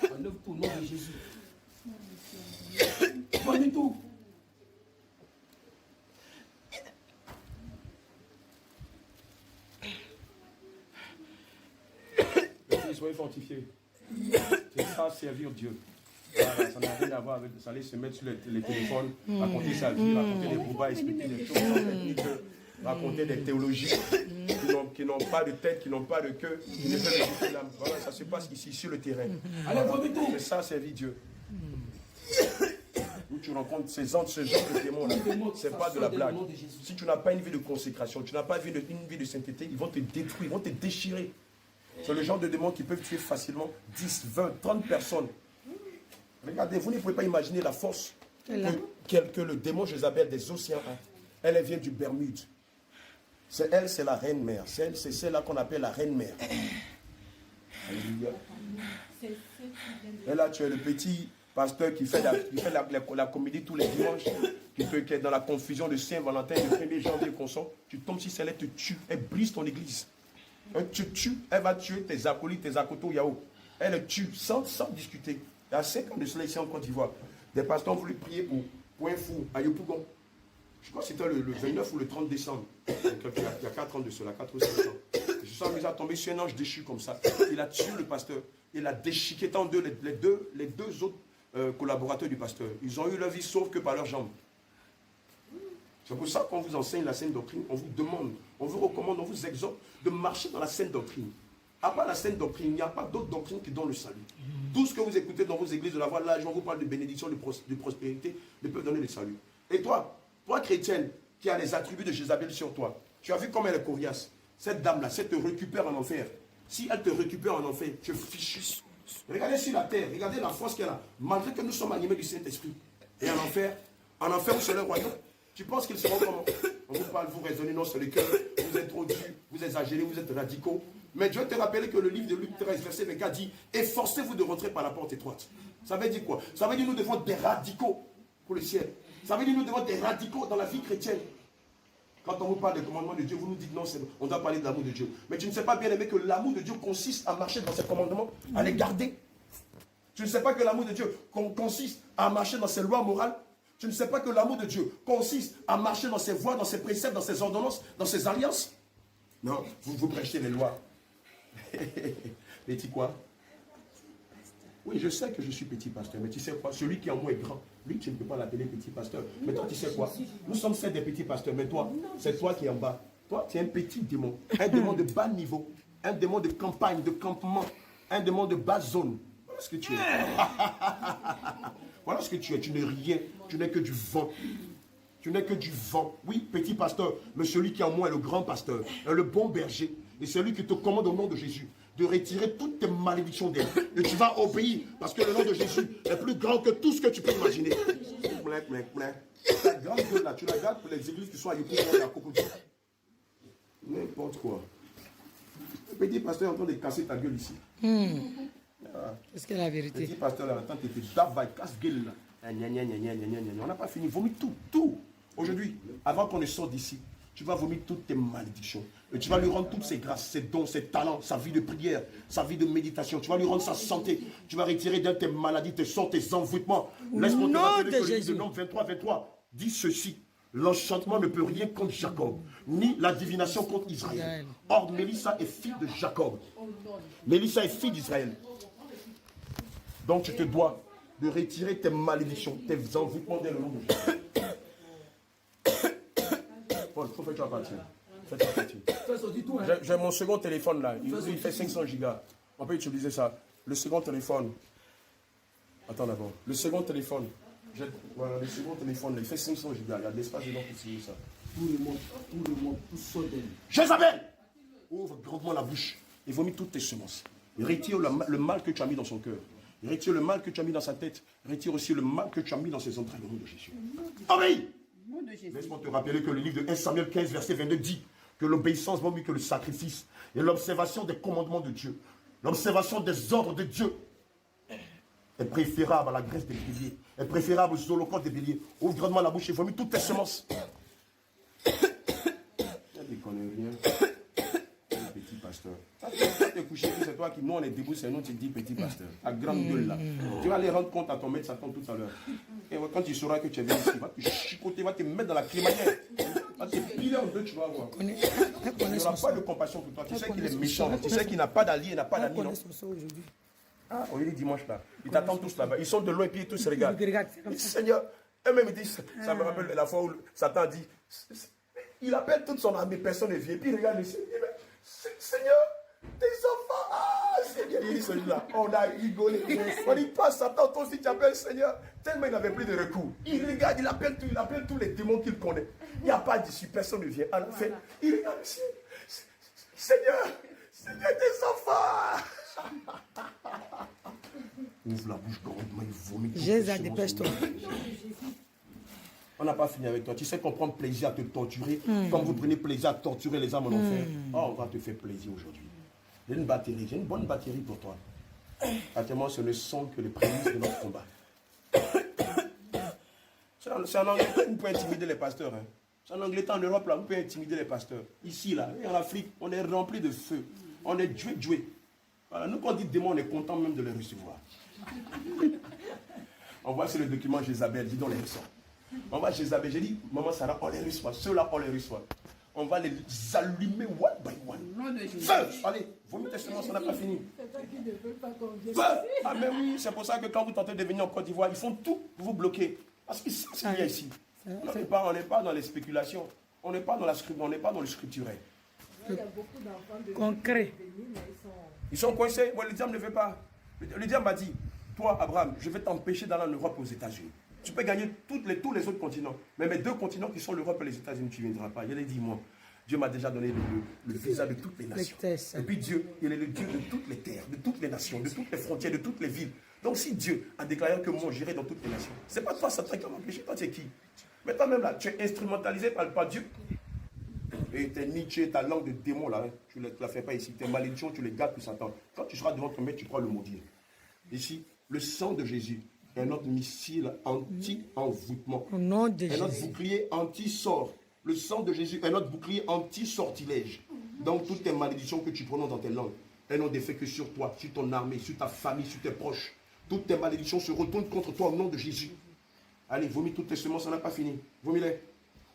Enlève tout au nom de Jésus. Vomis tout. Soyez fortifiés. C'est ça, servir Dieu. Voilà, ça n'a rien à voir avec ça, aller se mettre sur les téléphones, raconter sa vie, raconter des bourbaes, expliquer des choses techniques, raconter des théologies qui n'ont pas de tête, qui n'ont pas de queue, qui ne peuvent écouter l'âme. Voilà, ça se passe ici sur le terrain. Allez, vomis tout. C'est ça, servir Dieu. Où tu rencontres ce genre de démons-là, c'est pas de la blague. Si tu n'as pas une vie de consécration, tu n'as pas une vie de sainteté, ils vont te détruire, ils vont te déchirer. C'est le genre de démons qui peuvent tuer facilement 10, 20, 30 personnes. Regardez, vous ne pouvez pas imaginer la force que le démon Jézabel des océans a. Elle vient du Bermude. C'est elle, c'est la reine mère. C'est celle-là qu'on appelle la reine mère. Alléluia. Et là, tu es le petit pasteur qui fait la comédie tous les dimanches, qui est dans la confusion de Saint-Valentin, le 1er janvier consent. Tu tombes sur celle, elle te tue, elle brise ton église. Elle te tue, elle va tuer tes acolytes, tes akoto yao. Elle le tue sans discuter. Il y a 5 ans de cela ici en Côte d'Ivoire. Des pasteurs ont voulu prier pour un fou à Yopougon. Je crois que c'était le 29 ou le 30 décembre. Il y a 4 ans de cela, 4 ou 5 ans. Je suis amusé à tomber sur un ange déchu comme ça. Il a tué le pasteur. Il a déchiqueté en deux les deux autres collaborateurs du pasteur. Ils ont eu leur vie sauf que par leurs jambes. C'est pour ça qu'on vous enseigne la saine doctrine, on vous demande, on vous recommande, on vous exhorte de marcher dans la saine doctrine. À part la saine doctrine, il n'y a pas d'autre doctrine qui donne le salut. Tout ce que vous écoutez dans vos églises de la voix de l'âge, on vous parle de bénédiction, de prospérité, ne peut donner le salut. Et toi chrétienne, qui a les attributs de Jézabel sur toi, tu as vu comment elle est coriace. Cette dame-là, si elle te récupère en enfer, si elle te récupère en enfer, tu es fichu. Regardez sur la terre, regardez la force qu'elle a, malgré que nous sommes animés du Saint-Esprit. Et en enfer, où c'est le royaume. Tu penses qu'ils seront comment? On vous parle, vous raisonnez, non, c'est le cœur, vous êtes trop durs, vous exagérez, vous êtes radicaux. Mais Dieu te rappelle que le livre de Luc 13, verset 24 dit « Efforcez-vous de rentrer par la porte étroite ». Ça veut dire quoi? Ça veut dire que nous devons être des radicaux pour le ciel. Ça veut dire que nous devons être des radicaux dans la vie chrétienne. Quand on vous parle des commandements de Dieu, vous nous dites non, on doit parler de l'amour de Dieu. Mais tu ne sais pas bien aimé que l'amour de Dieu consiste à marcher dans ses commandements, à les garder. Tu ne sais pas que l'amour de Dieu consiste à marcher dans ses lois morales. Tu ne sais pas que l'amour de Dieu consiste à marcher dans ses voies, dans ses préceptes, dans ses ordonnances, dans ses alliances. Non, vous prêchez les lois. Mais dis quoi? Oui, je sais que je suis petit pasteur, mais tu sais quoi? Celui qui en moi est grand. Lui, tu ne peux pas l'appeler petit pasteur. Mais toi, tu sais quoi? Nous sommes certes des petits pasteurs, mais toi, c'est toi qui es en bas. Toi, tu es un petit démon. Un démon de bas niveau. Un démon de campagne, de campement. Un démon de basse zone. Voilà ce que tu es. Voilà ce que tu es. Tu n'es rien. Tu n'es que du vent. Tu n'es que du vent. Oui, petit pasteur, mais celui qui en moi est le grand pasteur, est le bon berger. Et c'est lui qui te commande au nom de Jésus de retirer toutes tes malédictions d'elle. Et tu vas obéir parce que le nom de Jésus est plus grand que tout ce que tu peux imaginer. Ta grande gueule là, tu la gardes pour les églises qui sont à Yopougon et à Cocody. N'importe quoi. Le petit pasteur est en train de casser ta gueule ici. Est-ce que la Le vérité? petit pasteur là, attends, t'étais d'abord, casse-gueule là. On n'a pas fini. Vomis tout. Aujourd'hui, avant qu'on ne sorte d'ici, tu vas vomir toutes tes malédictions. Et tu vas lui rendre toutes ses grâces, ses dons, ses talents, sa vie de prière, sa vie de méditation. Tu vas lui rendre sa santé. Tu vas retirer de tes maladies, tes sorts, tes envoûtements. Laisse-moi te rappeler que le livre de Nombre 23 dit ceci. L'enchantement ne peut rien contre Jacob, ni la divination contre Israël. Or, Mélissa est fille de Jacob. Mélissa est fille d'Israël. Donc, tu te dois de retirer tes malédictions, tes envoûtements dans le nom de Jésus. Paul, faut que tu vas partir. Fais-toi partir. J'ai mon second téléphone là. Il fait 500 gigas. On peut utiliser ça. Le second téléphone. Attends d'abord. Le second téléphone. Voilà, le second téléphone là, il fait 500 gigas. Il y a de l'espace dedans pour signer ça. Tout le monde, tout seul. Jézabel! Ouvre grandement la bouche et vomis toutes tes semences. Et retire le mal que tu as mis dans son cœur. Et retire le mal que tu as mis dans sa tête. Retire aussi le mal que tu as mis dans ses entrailles au nom de Jésus. Obéis! Laisse-moi te rappeler que le livre de 1 Samuel 15, verset 22 dit que l'obéissance vaut mieux que le sacrifice et l'observation des commandements de Dieu, l'observation des ordres de Dieu est préférable à la graisse des béliers, est préférable aux holocaustes des béliers. Ouvre grandement la bouche et vomis toutes tes semences. Il ne connaît rien. Le petit pasteur. Tu es couché, c'est toi qui, nous on est debout, c'est nous qui dis petit pasteur. Ta grande gueule là. Tu vas aller rendre compte à ton maître Satan tout à l'heure. Et quand tu sauras que tu es venu ici, va te chicoter, va te mettre dans la crémaillère. Va te piler en deux, tu vas voir. Il n'aura pas de compassion pour toi. Tu sais qu'il est méchant. Tu sais qu'il n'a pas d'allié, il n'a pas d'amis. Ah, on est dimanche là. Ils t'attendent tous là-bas. Ils sont de loin et puis tous se regardent. Seigneur, eux-mêmes ils disent, ça me rappelle la fois où Satan dit, il appelle toute son armée, personne ne vient. Puis il regarde ici. Seigneur, tes enfants, ah Seigneur, il dit celui-là, on a rigolé. On dit pas Satan, toi aussi tu appelles Seigneur. Tellement il n'avait plus de recours. Il regarde, il appelle tous les démons qu'il connaît. Il n'y a pas d'issue, personne ne vient. À la fin, il regarde ici. Seigneur, tes enfants. Ouvre la bouche grandement, il vomit. Jésus, dépêche-toi. On n'a pas fini avec toi. Tu sais qu'on prend plaisir à te torturer, comme vous prenez plaisir à torturer les âmes en enfer. Oh, on va te faire plaisir aujourd'hui. J'ai une batterie, j'ai une bonne batterie pour toi. Actuellement, ce ne sont que les prémices de notre combat. C'est en Angleterre que vous pouvez intimider les pasteurs. Hein. C'est en Angleterre, en Europe, là, vous pouvez intimider les pasteurs. Ici, là, en Afrique, on est rempli de feu. On est joué. Voilà, nous, quand on dit démons, on est content même de les recevoir. On voit sur le document Jézabel, dis donc les reçoit. On va chez Jézabel, j'ai dit, maman Sarah, on les reçoit. Ceux-là, on les reçoit. On va les allumer one by one. Feu! Allez, vomis tes semences, on n'a pas fini. Feu! Ah mais oui, c'est pour ça que quand vous tentez de venir en Côte d'Ivoire, ils font tout pour vous bloquer. Parce que c'est ce qu'il y a ici. On n'est pas dans les spéculations. On n'est pas dans le scripturel. Il y a beaucoup d'enfants de Concret. Ils sont coincés. Bon, le diable ne veut pas. Le diable m'a dit, toi, Abraham, je vais t'empêcher d'aller en Europe aux États-Unis. Tu peux gagner tous les autres continents. Mais mes deux continents qui sont l'Europe et les États-Unis, tu ne viendras pas. Il a dit, moi, Dieu m'a déjà donné le visa de toutes les nations. Et puis Dieu, il est le Dieu de toutes les terres, de toutes les nations, de toutes les frontières, de toutes les villes. Donc si Dieu a déclaré que moi, j'irai dans toutes les nations, c'est pas toi, Satan, qui va m'empêcher. Toi, tu es qui? Mais toi-même, là, tu es instrumentalisé par Dieu. Et tes Nietzsche, ta langue de démon, là, hein, tu ne la fais pas ici. Tes malédictions, tu les gardes pour Satan. Quand tu seras devant ton maître, tu pourras le maudire. Ici, le sang de Jésus est notre missile anti-envoûtement. Au nom de est notre Jésus. bouclier anti-sort. Le sang de Jésus est notre bouclier anti-sortilège. Donc, toutes tes malédictions que tu prononces dans tes langues, elles n'ont d'effet que sur toi, sur ton armée, sur ta famille, sur tes proches. Toutes tes malédictions se retournent contre toi au nom de Jésus. Allez, vomis toutes tes semences, on n'a pas fini. Vomis-les.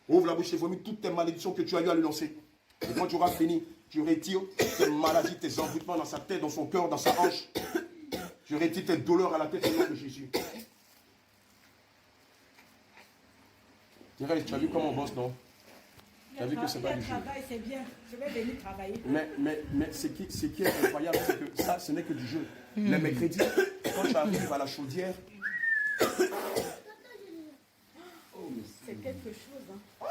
Ouvre la bouche et vomis toutes tes malédictions que tu as eu à lui lancer. Et quand tu auras fini, tu retires tes maladies, tes envoûtements dans sa tête, dans son cœur, dans sa hanche. Tu retires tes douleurs à la tête au nom de Jésus. Thérèse, tu as vu comment on bosse, non? Tu as vu que c'est pas du jeu. C'est bien. Je vais venir travailler. Mais ce qui est incroyable, c'est que ça, ce n'est que du jeu. Les mercredis, quand tu arrives à la chaudière, C'est quelque chose. Hein.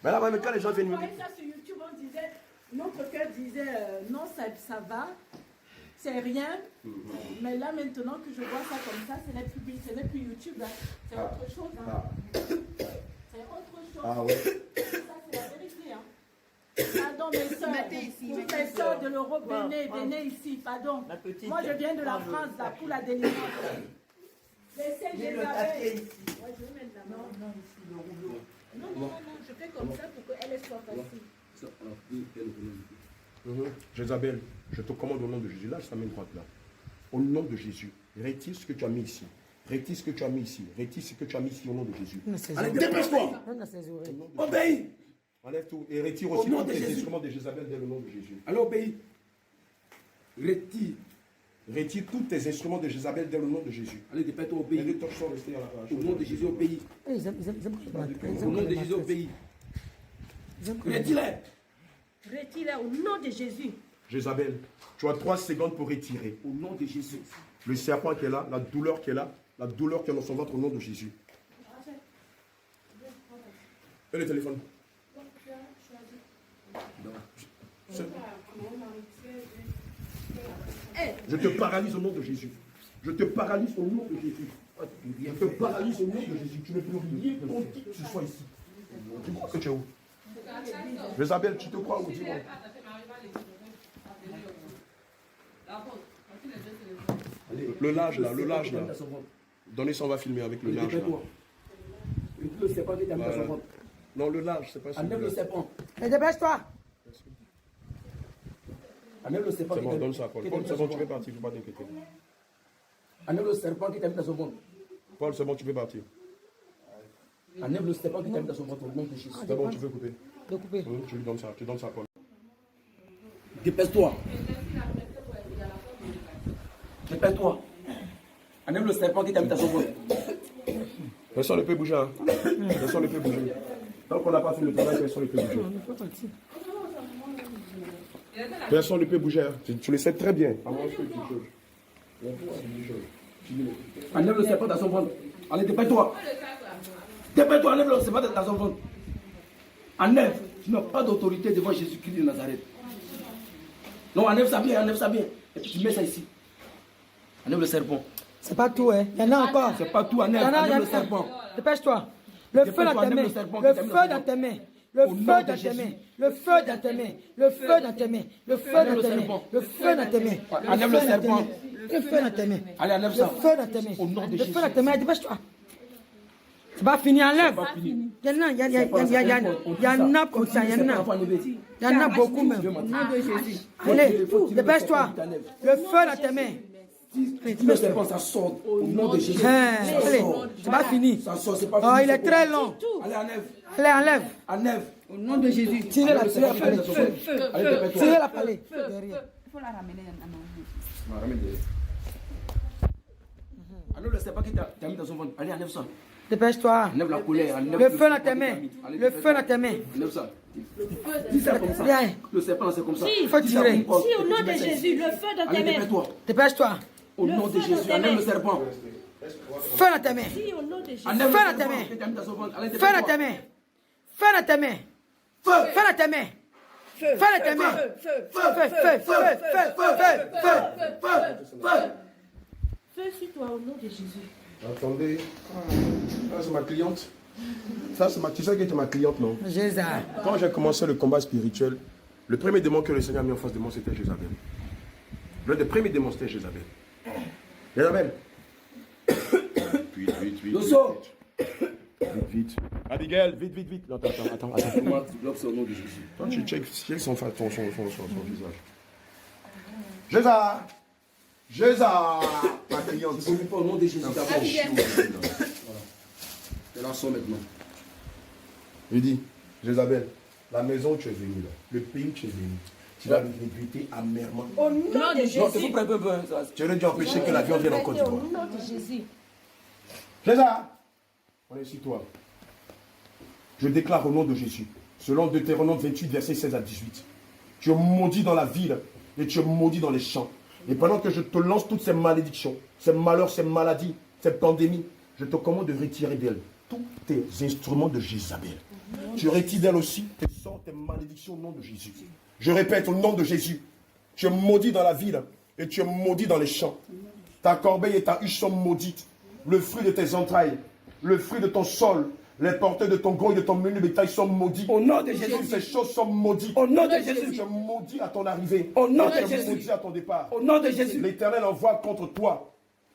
mais là, mais quand les gens viennent On me voyait ça sur YouTube, on disait, notre cœur disait, non, ça va, c'est rien. Mais là, maintenant que je vois ça comme ça, ce n'est plus YouTube. Hein. C'est autre chose. Hein. C'est autre chose. Ah ouais. Ça, c'est la vérité. Hein. Pardon, mais l'euro, venez ici, pardon. Moi, je viens de la France, là, pour la délivrance. Laissez J'ai le Jézabel. papier ici. Ouais, je vais mettre la main. Non, ici, le rouleau. Non, je fais comme ça pour qu'elle soit facile. Jézabel, je te commande au nom de Jésus. Lâche ta main droite là. Au nom de Jésus. Retire ce que tu as mis ici. Retire ce que tu as mis ici. Retire ce que tu as mis ici au nom de Jésus. Allez, dépêche-toi. Obéis. Enlève tout et retire Au aussi nom tous de les Jésus. instruments de Jézabel dans le nom de Jésus. Allez, obéis. Retire. Retire tous tes instruments de Jézabel dans le nom de Jésus. Allez, dépêche-toi, Et obéis. les torches sont restées à la Au nom de Jésus, obéis. Ils Au nom de Jésus, obéis. Retire-les. Retire au nom de Jésus. Jézabel, tu as 3 secondes pour retirer. Au nom de Jésus. Le serpent qui est là, la douleur qui est là, la douleur qui est dans son ventre au nom de Jésus. Et le téléphone. Je te paralyse au nom de Jésus. Je te paralyse au nom de Jésus. Je te paralyse au nom de Jésus. Tu ne peux rien pour qui que ce soit ici. Tu crois que tu es où? Jézabel, tu te crois où? Dis-moi. Le large là, le large là. Donnez ça, on va filmer avec le large là. Le serpent qui t'a mis dans son Voilà. ventre. Non, le large, c'est pas Enlève le celui-là. serpent. Mais dépêche-toi. Enlève le serpent C'est qui bon, t'a donne ça à Paul. qui t'a Paul, mis c'est dans bon, son tu peux ventre. partir, il ne faut pas t'inquiéter. Enlève le serpent qui t'a mis dans son ventre. Paul, c'est bon, tu peux partir. Enlève le serpent qui t'a mis dans son ventre au nom de Jésus. C'est bon, tu peux couper. De couper. Tu lui donnes ça, tu donnes ça à Paul. Dépêche-toi. Dépêche-toi. Enlève le serpent qui t'a mis dans son ventre. Personne ne peut bouger. Hein. Personne ne peut bouger. Tant qu'on n'a pas fait le travail, personne ne peut bouger. Personne ne peut bouger. Hein. Tu le sais très bien. À moins que tu choses. Enlève le serpent dans son ventre. Allez, dépêche-toi. Dépêche-toi, enlève le serpent dans son ventre. Enlève. Tu n'as pas d'autorité devant Jésus-Christ de Nazareth. Non, enlève ça bien, enlève ça bien. Et puis tu mets ça ici. Enlève le serpent. C'est pas tout, hein. Il y en a encore. C'est pas tout, Il y enlève, en a, il y enlève en le a. serpent. Dépêche-toi. Le feu dans tes mains. Le feu dans tes mains. Le feu dans tes mains. Le feu dans tes mains. Le feu dans tes mains. Le feu dans tes mains. Le feu dans tes mains. Enlève le serpent. Le feu dans tes mains. Allez, enlève Le ça. feu dans tes mains. Au nom de Le Jésus. feu dans tes mains. Dépêche-toi. C'est pas fini, enlève. Il y en a, il y en a comme ça, il y en a. Il y en a beaucoup même. Au nom de Jésus. Allez, dépêche-toi. Le feu dans tes mains. Le serpent, ça sort. Au nom de Jésus. Allez, c'est pas fini. Ça sort, c'est pas Oh, fini. il est très long. Allez, enlève. Allez, enlève. Enlève. Au nom de Jésus. Tirez la Enlève le serpent qui t'a mis dans son ventre. Allez, dépêche-toi. Tirez la palais. Derrière. Il faut la ramener à maman. Ramène derrière. Enlève le serpent qui t'a mis dans son ventre. Allez, enlève ça. Dépêche-toi. Enlève la colère. Enlève Le feu dans serpent tes qui mains. t'a mis. Allez, Le feu dans tes mains. Enlève ça. Dis ça comme ça. Viens. Le serpent, c'est comme ça. Il faut Dis ça tirer. comme Paul. Si au nom Tu de mets ça ici. Jésus, le feu dans tes Allez, mains. dépêche-toi. Dépêche-toi. Au nom de Jésus. Enlève le serpent. Feu dans tes mains. Si au nom de Jésus. Enlève le Feu dans tes serpent mains. qui t'a mis dans son ventre. Allez, Feu dans dépêche-toi. tes mains. Feu dans tes mains. Feu. Feu dans tes mains. Feu dans tes mains. Feu, feu, feu, feu, feu, feu. Feu sur toi au nom de Jésus. Attendez. Ça, c'est ma cliente. Ça, c'est ma... Tu sais qui était ma cliente, non? Jésus. Quand j'ai commencé le combat spirituel, le premier démon que le Seigneur a mis en face de moi, c'était Jézabel. L'un des premiers démons, c'était Jézabel. Jézabel. Vite. Yosso. Vite. Abigail, vite. Non, attends. Moi, tu bloques au nom de Jésus. Toi, tu check son visage. Jézabel. Ma cliente. Ne pas au nom de Jésus d'abord. C'est la son maintenant. Il dit, Jézabel, la maison où tu es venu, là, le pays où tu es venu, tu vas le regretter amèrement. Au nom de Non, c'est Jésus. vous prenez un peu. Tu aurais dû empêcher que la viande vienne en Côte Au d'Ivoire. nom de Jésus. Jésus, on est ici, toi. Je déclare au nom de Jésus, selon Deutéronome 28, versets 16 à 18. Tu es maudit dans la ville et tu es maudit dans les champs. Et pendant que je te lance toutes ces malédictions, ces malheurs, ces maladies, ces pandémies, je te commande de retirer d'elle tous tes instruments de Jézabel. Tu retires d'elle aussi tes sorts, tes malédictions au nom de Jésus. Je répète au nom de Jésus, tu es maudit dans la ville et tu es maudit dans les champs. Ta corbeille et ta huche sont maudites. Le fruit de tes entrailles, le fruit de ton sol, Les porteurs de ton gros et de ton menu bétail sont maudits. Au nom de Jésus. Toutes ces choses sont maudites. Au nom de Jésus. Je maudis à ton arrivée. Au nom de Je Jésus. maudis à ton départ. Au nom de Jésus. L'Éternel envoie contre toi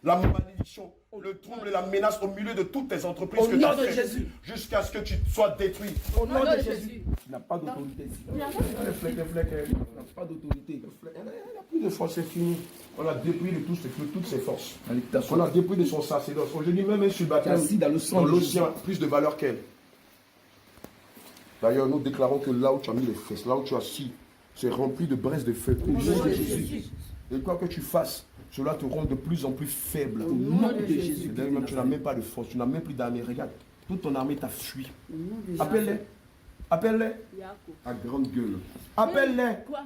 la malédiction, le trouble et la menace au milieu de toutes tes entreprises Au que tu nom as de faites, Jésus. jusqu'à ce que tu sois détruit. Au nom de Jésus. Il n'a pas d'autorité ici. Il n'a pas d'autorité. Il n'y a plus de force, c'est fini. On a dépouillé de toutes ses forces. On a dépouillé de son sacerdoce. Aujourd'hui, même un subalterne Assis dans le sang dans de l'océan a plus de valeur qu'elle. D'ailleurs, nous déclarons que là où tu as mis les fesses, là où tu as assis, c'est rempli de braises de feu. Au nom de Jésus. Et quoi que tu fasses, cela te rend de plus en plus faible. Au nom de Jésus. D'ailleurs, même tu n'as même pas de force, tu n'as même plus d'armée. Regarde, toute ton armée t'a fui. Appelle-les. Appelle-les. À grande gueule. Appelle-les. Quoi?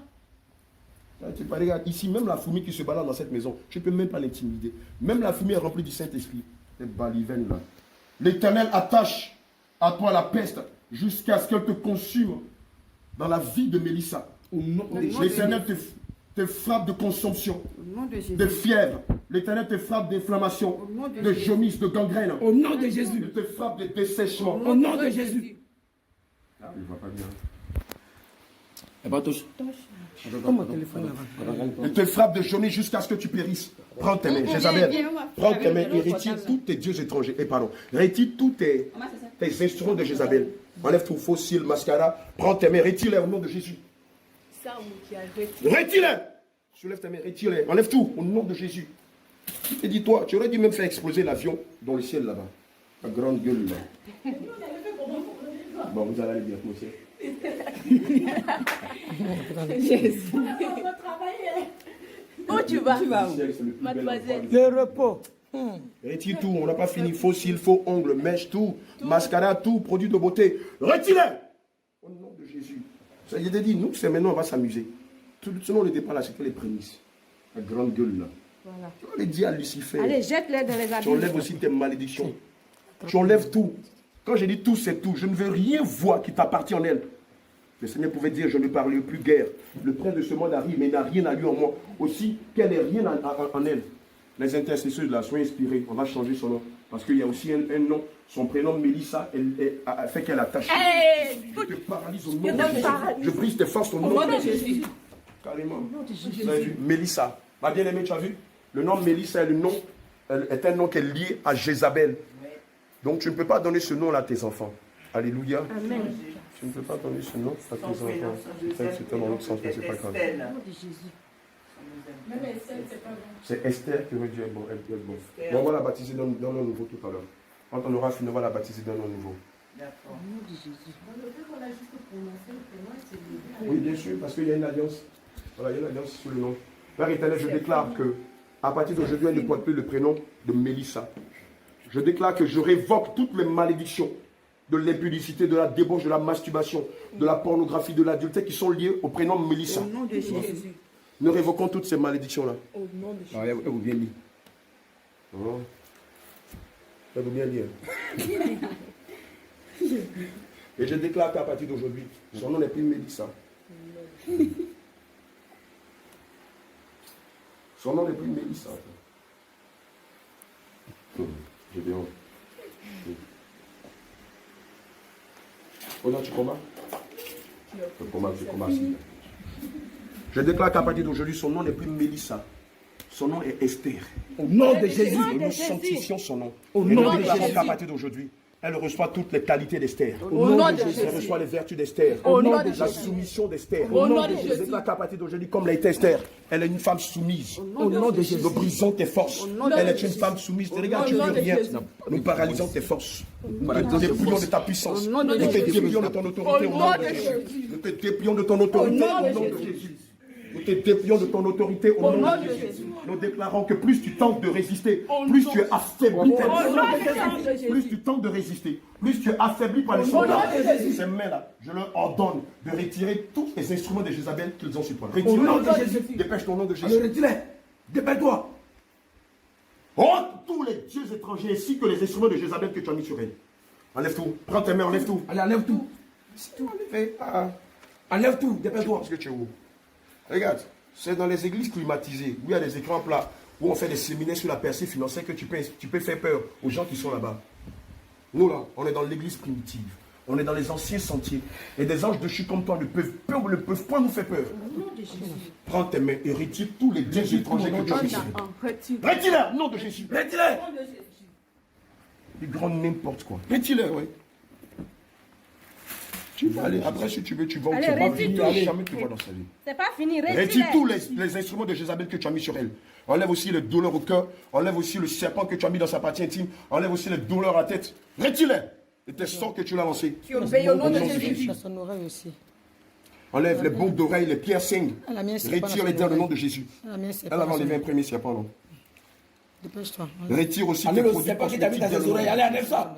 Regarde, ici, même la fourmi qui se balade dans cette maison, tu ne peux même pas l'intimider. Même la fourmi est remplie du Saint-Esprit. Les balivennes là. L'Éternel attache à toi la peste jusqu'à ce qu'elle te consume dans la vie de Mélissa. L'Éternel te frappe de consomption, de fièvre. L'Éternel te frappe d'inflammation, de jaunisse, de gangrène. Au nom de Jésus. Il te frappe de dessèchement. Au nom de Jésus. Ah, il ne va pas bien. Et pas touche. Comment téléphone là-bas? Il te frappe de jaunisse jusqu'à ce que tu périsses. Prends tes mains, Jézabel. Prends tes mains et retire tous tes dieux étrangers. Et pardon, retire tous tes instruments de Jézabel. Enlève ton faux cils, mascara. Prends tes mains, retire-les au nom de Jésus. Retire-les. Soulève tes mains, retire-les. Enlève tout au nom de Jésus. Et dis-toi, tu aurais dû même faire exploser l'avion dans le ciel là-bas. La grande gueule là. Bon, vous allez aller bien, moi aussi. Jésus. On va travailler. Où tu vas? Mademoiselle. Le repos. Retire tout, on n'a pas fini. Faux cils, faux ongles, mèches, tout. Mascara, tout, produit de beauté. Retire-les. Au nom de Jésus. Ça y est dit, nous, c'est maintenant, on va s'amuser. Selon le départ là, c'était les prémices. La grande gueule là. Voilà. Tu vas les dire à Lucifer. Allez, jette-les dans les Tu abîmes. enlèves aussi tes malédictions. Tu enlèves tout. Quand je dis tout, c'est tout. Je ne veux rien voir qui t'appartient en elle. Le Seigneur pouvait dire, je ne parle plus guère. Le prince de ce monde arrive, mais il n'a rien à lui en moi. Aussi, qu'elle n'ait rien en elle. Les intercesseurs là sont inspirés. On va changer son nom. Parce qu'il y a aussi un nom. Son prénom, Mélissa, elle fait qu'elle attache. Je te paralyse au nom de Jésus. Je brise tes forces au nom de Jésus. Carrément. Vous avez vu? Mélissa. Ma bien-aimée, tu as vu? Le nom Mélissa est un nom qui est lié à Jézabel. Donc tu ne peux pas donner ce nom-là à tes enfants. Alléluia. Amen. Tu ne peux pas donner ce nom à tes enfants. C'est dans l'autre sens, mais c'est pas grave. Même Estelle, c'est pas bon. C'est Esther qui veut dire bon, elle peut être bon. Mais on va la baptiser d'un nom nouveau tout à l'heure. Quand on aura fini, on va la baptiser d'un nom nouveau. D'accord. Oui, bien sûr, parce qu'il y a une alliance. Voilà, il y a une alliance sur le nom. Père éternel, je déclare que à partir d'aujourd'hui, elle ne porte plus le prénom de Mélissa. Je déclare que je révoque toutes les malédictions de l'impudicité, de la débauche, de la masturbation, de la pornographie, de l'adultère qui sont liées au prénom Mélissa. Au nom de Jésus. Nous révoquons toutes ces malédictions-là. Au nom de Jésus. Elle vous bien dit. Oh. Ça veut bien dire. Et je déclare qu'à partir d'aujourd'hui, son nom n'est plus Mélissa. Son nom n'est plus Mélissa. J'ai bien honte. Oh non, tu combats? Je combats. Je déclare qu'à partir d'aujourd'hui, son nom n'est plus Mélissa. Son nom est Esther. Au nom de Jésus. Et nous sanctifions son nom. Au Et nous nom de déclarons Jésus. qu'à partir d'aujourd'hui, elle reçoit toutes les qualités d'Esther. Au nom de Elle Jésus. reçoit les vertus d'Esther. Au nom de La Jésus. soumission d'Esther. Au nom de Je Jésus. déclare qu'à partir d'aujourd'hui, comme l'a été Esther, elle est une femme soumise. Au nom de Jésus. Nous brisons tes forces. de Elle est Jésus. une femme soumise. Regarde, tu Au ne nom veux de rien. Jésus. Nous paralysons tes forces. Nous te déplions de ta puissance. Au nom de Nous te Jésus. déplions de ton autorité au nom de Jésus. Nous te déplions de ton autorité Au nom de au nom de Jésus. Nous te déplions de ton autorité au nom de Jésus. Nous déclarons que plus tu tentes de résister, plus tu es affaibli. Plus tu tentes de résister, plus tu es affaibli par les soldats. Ces mains-là, je leur ordonne de retirer tous les instruments de Jézabel qu'ils ont sur toi. Au nom de Retire-les. Jésus. Dépêche ton nom de Allez, Jésus. retire-les. Dépêche-toi. Ôte tous les dieux étrangers ainsi que les instruments de Jézabel que tu as mis sur elle. Enlève tout. Prends tes mains, enlève tout. Allez, enlève tout. Enlève tout. Dépêche-toi. Parce que tu es où? Regarde, c'est dans les églises climatisées, où il y a des écrans plats, où on fait des séminaires sur la percée financière que tu peux faire peur aux gens qui sont là-bas. Nous là, on est dans l'église primitive. On est dans les anciens sentiers. Et des anges de chute comme toi ne peuvent point nous faire peur. Prends tes mains et retire tous les dieux étrangers que tu as ici. Retire-les, au nom de Jésus. Retire-les. Ils grandent n'importe quoi. Retire-les, oui. Tu vas aller, après si tu veux, tu vas. Allez, Tu vas retire venir, tout. jamais tu vas dans sa vie. C'est pas fini, Retire tous les instruments de Jézabel que tu as mis sur elle. Enlève aussi les douleurs au cœur. Enlève aussi le serpent que tu as mis dans sa partie intime. Enlève aussi les douleurs à la tête. Retire-les. Et tes sorts que tu l'as lancés. Tu obéis au nom de Jésus. Son oreille aussi. Enlève les boucles d'oreilles, les piercings. La mienne, c'est pas Retire-les dans le nom de Jésus. La mienne, c'est Elle pas avait enlevé un premier serpent, non? Dépêche-toi. Retire aussi Allez, tes le produits serpent qui cosmétiques t'habite dans dans ses le oreilles. nom. Allez, enlève ça.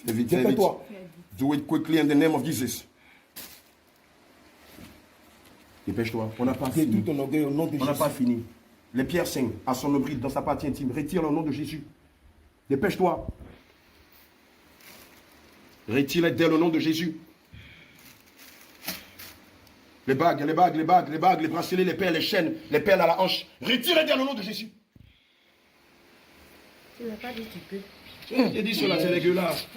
Fais vite, fais vite. Dépêche-toi. Do it quickly in the name of Jesus. Dépêche-toi. On n'a pas Fais tout fini. ton orgueil au nom de On n'a Jésus. pas fini. Les pierres saintes à son nombril, dans sa partie intime. Retire-le au nom de Jésus. Dépêche-toi. Retire-les dès le nom de Jésus. Les bagues, les bagues, les bagues, les bagues, les bracelets, les perles, les chaînes, les perles à la hanche. Retire-les dès le nom de Jésus. Tu n'as pas dit tu peux. J'ai dit cela, c'est dégueulasse.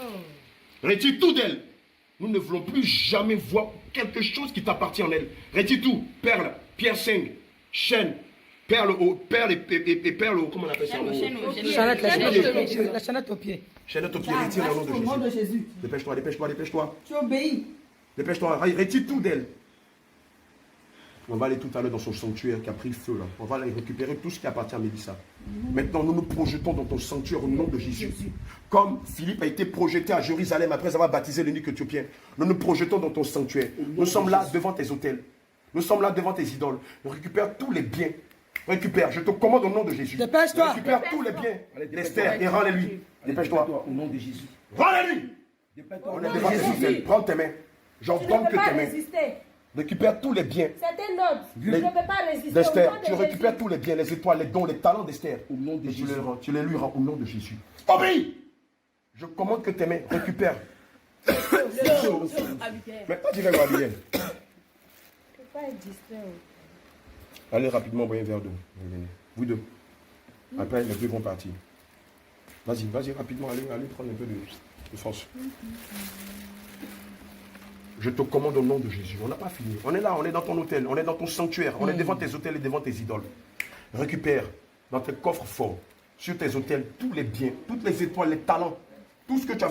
Retire tout d'elle. Nous ne voulons plus jamais voir quelque chose qui t'appartient en elle. Retire tout. Perles, pierres saintes, chaînes, perles et perles au, comment on appelle ça? Chaînette, la chaînette au pied. Chaînette au pied, retire au nom de Au nom de Jésus. Jésus. Dépêche-toi, dépêche-toi, dépêche-toi. Tu obéis. Dépêche-toi, retire tout d'elle. On va aller tout à l'heure dans son sanctuaire qui a pris feu là. On va aller récupérer tout ce qui appartient à Mélissa. Maintenant, nous nous projetons dans ton sanctuaire au nom de Jésus. Comme Philippe a été projeté à Jérusalem après avoir baptisé l'unique éthiopien, nous nous projetons dans ton sanctuaire. Nous sommes là devant tes autels. Nous sommes là devant tes idoles. Récupère tous les biens. Récupère, je te commande au nom de Jésus. Dépêche-toi. Récupère tous les biens d'Esther et rends-les-lui. Dépêche-toi. Au nom de Jésus. Rends-les-lui. Dépêche-toi. On est devant tes autels. Prends tes mains. Tu J'ordonne ne que peux pas tes mains. résister. Récupère tous les biens C'est un ordre. Tu ne peux pas résister. d'Esther. Au nom de Tu Jésus. récupères tous les biens, les étoiles, les dons, les talents d'Esther. Au nom de Et tu Jésus. tu les lui rends au nom de Jésus. Obéis. Je commande que tes mains récupèrent. Mais pas direct, Gabriel. Tu ne peux pas être distrait. Allez rapidement, boire un verre d'eau. Venez. Vous deux. Après, les deux vont partir. Vas-y, vas-y, rapidement, allez prendre un peu de force. Je te commande au nom de Jésus. On n'a pas fini. On est là, on est dans ton hôtel, on est dans ton sanctuaire, on est devant tes hôtels et devant tes idoles. Récupère dans tes coffres forts, sur tes hôtels, tous les biens, toutes les étoiles, les talents, tout ce que tu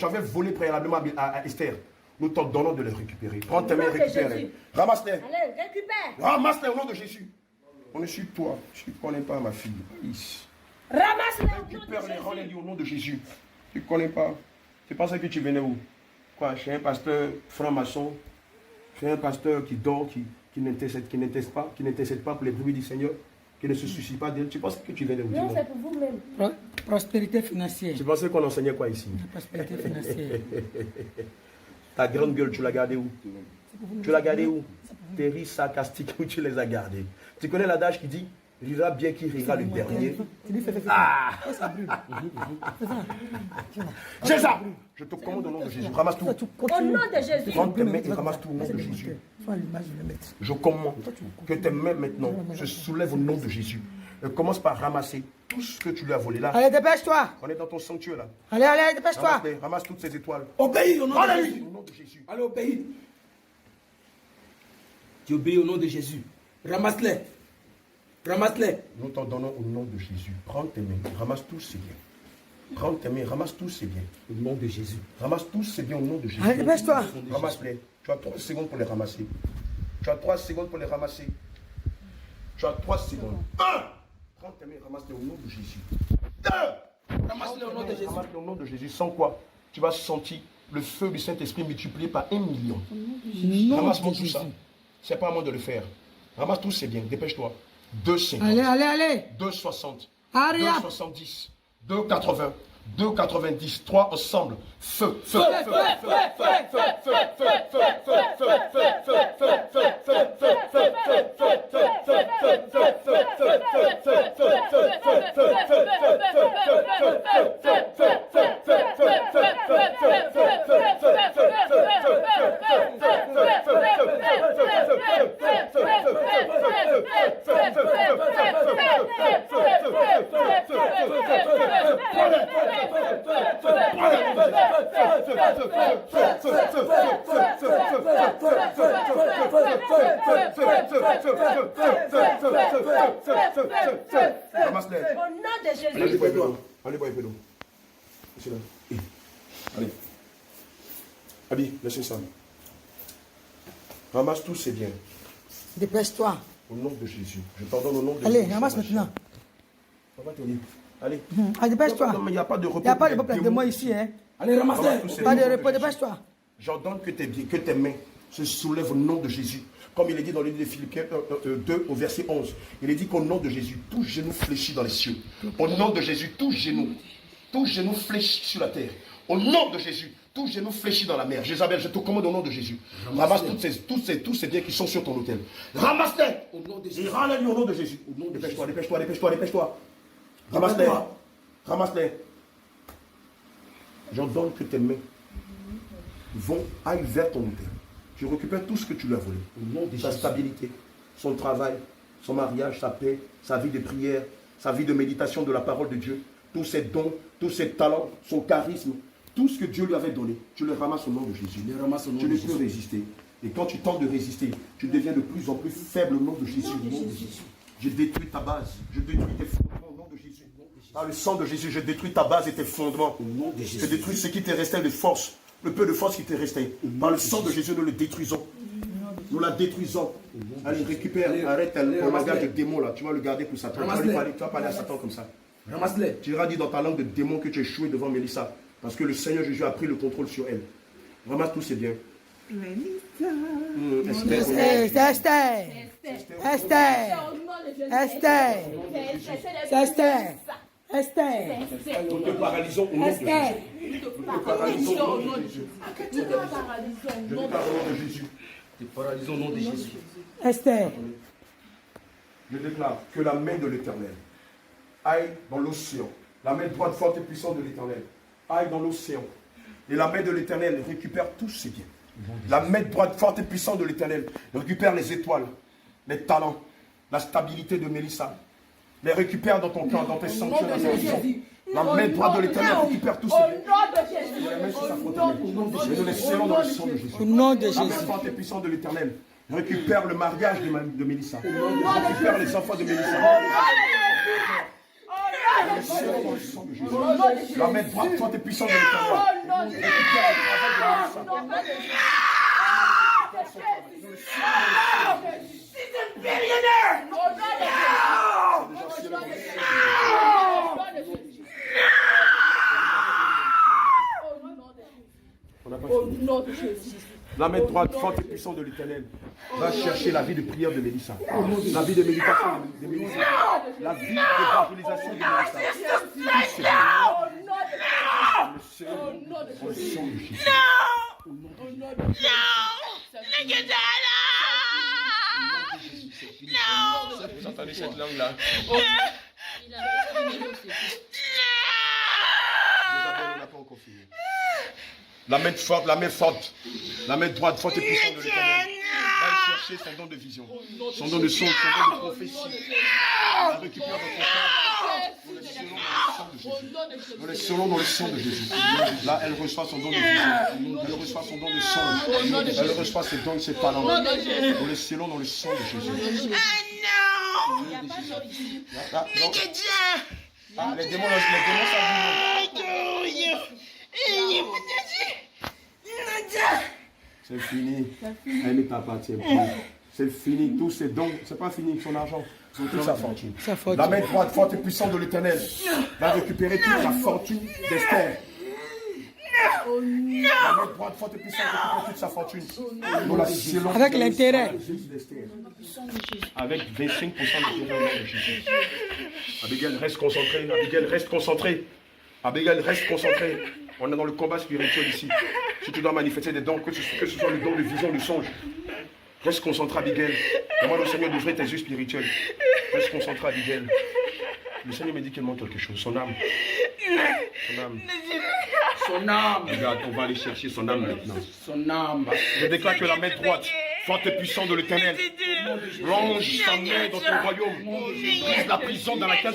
avais volé préalablement à Esther. Nous t'en donnons de les récupérer. Prends tes mains et récupère-les. Ramasse-les. Allez, récupère. Ramasse-les au nom de Jésus. On est sur toi. Je ne connais pas ma fille. Ici. Ramasse-les au nom de Récupère-les, Jésus. rends-les au nom de Jésus. Tu ne connais pas. Tu pensais que tu venais où? Quoi, chez un pasteur franc-maçon, chez un pasteur qui dort, qui n'intercède pas pour les bruits du Seigneur, qui ne se soucie pas d'elle. Tu pensais que tu venais où? Non, c'est pour vous-même. Prospérité financière. Tu pensais qu'on enseignait quoi ici? Prospérité financière. Ta grande gueule, tu l'as gardée où? Tu l'as gardée où? Tes rires sarcastiques, où tu les as gardés? Tu connais l'adage qui dit rira bien qui rira le dernier. Ah! C'est ça! Je te commande au nom de Jésus. Ramasse tout. Au nom de Jésus. Prends tes mains et ramasse tout au nom de Jésus. Je commande que tes mains maintenant se soulèvent au nom de Jésus. Et commence par ramasser tout ce que tu lui as volé là. Allez, dépêche-toi. On est dans ton sanctuaire là. Allez, allez, dépêche-toi. Ramasse-les, ramasse toutes ces étoiles. Obéis au nom de Allez, Jésus. au nom de Jésus. Allez, obéis. Tu obéis au nom de Jésus. Ramasse-les. Ramasse-les. Nous t'en donnons au nom de Jésus. Prends tes mains, ramasse tous ces biens. Prends tes mains, ramasse tous ces biens. Au nom de Jésus. Ramasse tous ces biens au nom de Jésus. Allez, dépêche-toi. Ramasse-les. Tu as 3 secondes pour les ramasser. Tu as 3 secondes pour les ramasser. Tu as 3 secondes. 1. Prends tes mains, ramasse-les au nom de Jésus. 2. Ramasse-les au nom de Jésus. Ramasse-les au nom de Jésus. Sans quoi tu vas sentir le feu du Saint-Esprit multiplié par 1 million. Ramasse-moi tout ça. C'est pas à moi de le faire. Ramasse tous ces biens. Dépêche-toi. 2,50. Allez, allez, allez. 2,60. Hurry up. 2,70. 2,80. 2,90. 3 ensemble. Feu, feu, feu, feu, feu, feu, feu, feu, feu, feu, feu, feu, feu, Ramasse-les. Au nom de Jésus. Allez, bois un peu d'eau. Allez, bois un peu d'eau. Laissez-le. Allez. Abi, laissez ça. Ramasse tous ces biens. Dépêche-toi. Au nom de Jésus. Je t'ordonne au nom de Jésus. Allez, ramasse maintenant. On va te lire. Allez. Ah, dépêche-toi. Non, mais il n'y a pas de repos. Il n'y a pas de repos de moi ici. Hein. Allez, ramasse-les. Ramasse tous ces Pas de biens au nom repos, Jésus. dépêche-toi. J'ordonne que tes mains se soulèvent au nom de Jésus. Comme il est dit dans le livre de Philippiens 2 au verset 11. Il est dit qu'au nom de Jésus, tout genou fléchit dans les cieux. Au nom de Jésus, tout genou fléchit sur la terre. Au nom de Jésus, tout genou fléchit dans la mer. Jézabel, je te commande au nom de Jésus. Ramasse tous ces biens qui sont sur ton autel. Ramasse-les. Au nom de Et Jésus. rends-les au nom de Jésus. Dépêche-toi, dépêche-toi, dépêche-toi, dépêche-toi. Ramasse-les. Ramasse-les. J'ordonne que tes mains aillent vers ton autel. Tu récupères tout ce que tu lui as volé. Au nom de Sa Jésus. stabilité, son travail, son mariage, sa paix, sa vie de prière, sa vie de méditation de la parole de Dieu, tous ses dons, tous ses talents, son charisme, tout ce que Dieu lui avait donné, tu le ramasses au nom de Jésus. Les ramasse au nom Tu de ne peux Jésus. résister. Et quand tu tentes de résister, tu deviens de plus en plus faible au nom de Jésus. Au nom de Jésus. Je détruis ta base, je détruis tes fondements au nom de Jésus. Par le sang de Jésus, je détruis ta base et tes fondements. Au nom de Je Jésus. détruis ce qui t'est resté de force, le peu de force qui t'est resté. Par le sang de Jésus, nous le détruisons. Nous la détruisons. Allez, récupère, arrête le langage de démon là. Tu vas le garder pour Satan. Tu vas parler à Satan comme ça. Ramasse-les. Tu iras dire dans ta langue de démon que tu es échoué devant Mélissa. Parce que le Seigneur Jésus a pris le contrôle sur elle. Ramasse tous ces biens. Esther. C'est Esther. Esther. Au nom de Jésus. Esther. C'est Esther. Esther. Nous te paralysons au nom de Jésus. Esther. Nous te paralysons au nom de Jésus. Nous te paralysons au Je nom te parle au nom de Jésus. Te paralysons au nom de Jésus. Esther. Je déclare que la main de l'Éternel aille dans l'océan. La main droite forte et puissante de l'Éternel aille dans l'océan. Et la main de l'Éternel récupère tous ses biens. La main droite forte et puissante de l'Éternel récupère les étoiles, les talents, la stabilité de Mélissa. Les récupère dans ton cœur, dans tes sanctuaires, dans tes maisons. La main droite de l'Éternel récupère tous ses Au biens. nom de Jésus. Les mains sur sa fauteuil. Et nous les scellons dans le sang de Jésus. Au nom de La main Jésus. forte et puissante de l'Éternel récupère le mariage de Mélissa. Récupère les enfants de Mélissa. Nous les scellons dans le sang de Jésus. La main droite forte et puissante de l'Éternel récupère le travail de Mélissa. On n'a pas fini. Nom de Jésus. La main droite forte et puissante de l'Éternel va chercher la vie de prière de Mélissa, la vie de méditation de Mélissa, la vie d'évangélisation de Mélissa. Tous ces biens, nous les scellons dans le sang de Jésus. Vous entendez cette langue-là? On n'a pas encore fini. La main forte, la main droite forte et puissante de l'Éternel va chercher son don de vision, son don de son, son don de prophétie. La récupère dans ton cœur. Nous les scellons dans le sang de Jésus. Là, elle reçoit son don de vision. Elle reçoit son don de son. Elle reçoit ses dons et ses talents. Nous les scellons dans le sang de Jésus. Ah, non. Ah, les démons, ça vous. C'est fini. Elle ne t'appartient plus. C'est fini. Tous ses dons, c'est pas fini. Son argent, toute sa fortune. La main droite forte et puissante de l'Éternel va récupérer toute la fortune d'Esther. La main droite forte et puissante récupère toute sa fortune. Nous la scellons Avec l'intérêt. Avec 25% d'intérêt de Jésus. Abigail, reste concentré. Abigail, reste concentré. Abigail, reste concentré. On est dans le combat spirituel ici. Si tu dois manifester des dons, que ce soit le don de vision, de songe, reste concentré, Abigail. Demande au Seigneur d'ouvrir tes yeux spirituels. Reste concentré, Abigail. Le Seigneur me dit qu'il manque quelque chose. Son âme. Son âme. Son âme. Regarde, on va aller chercher son âme maintenant. Son âme. Je déclare que la main droite, forte et puissante de l'Éternel, plonge sa main dans ton royaume. Brise la prison dans laquelle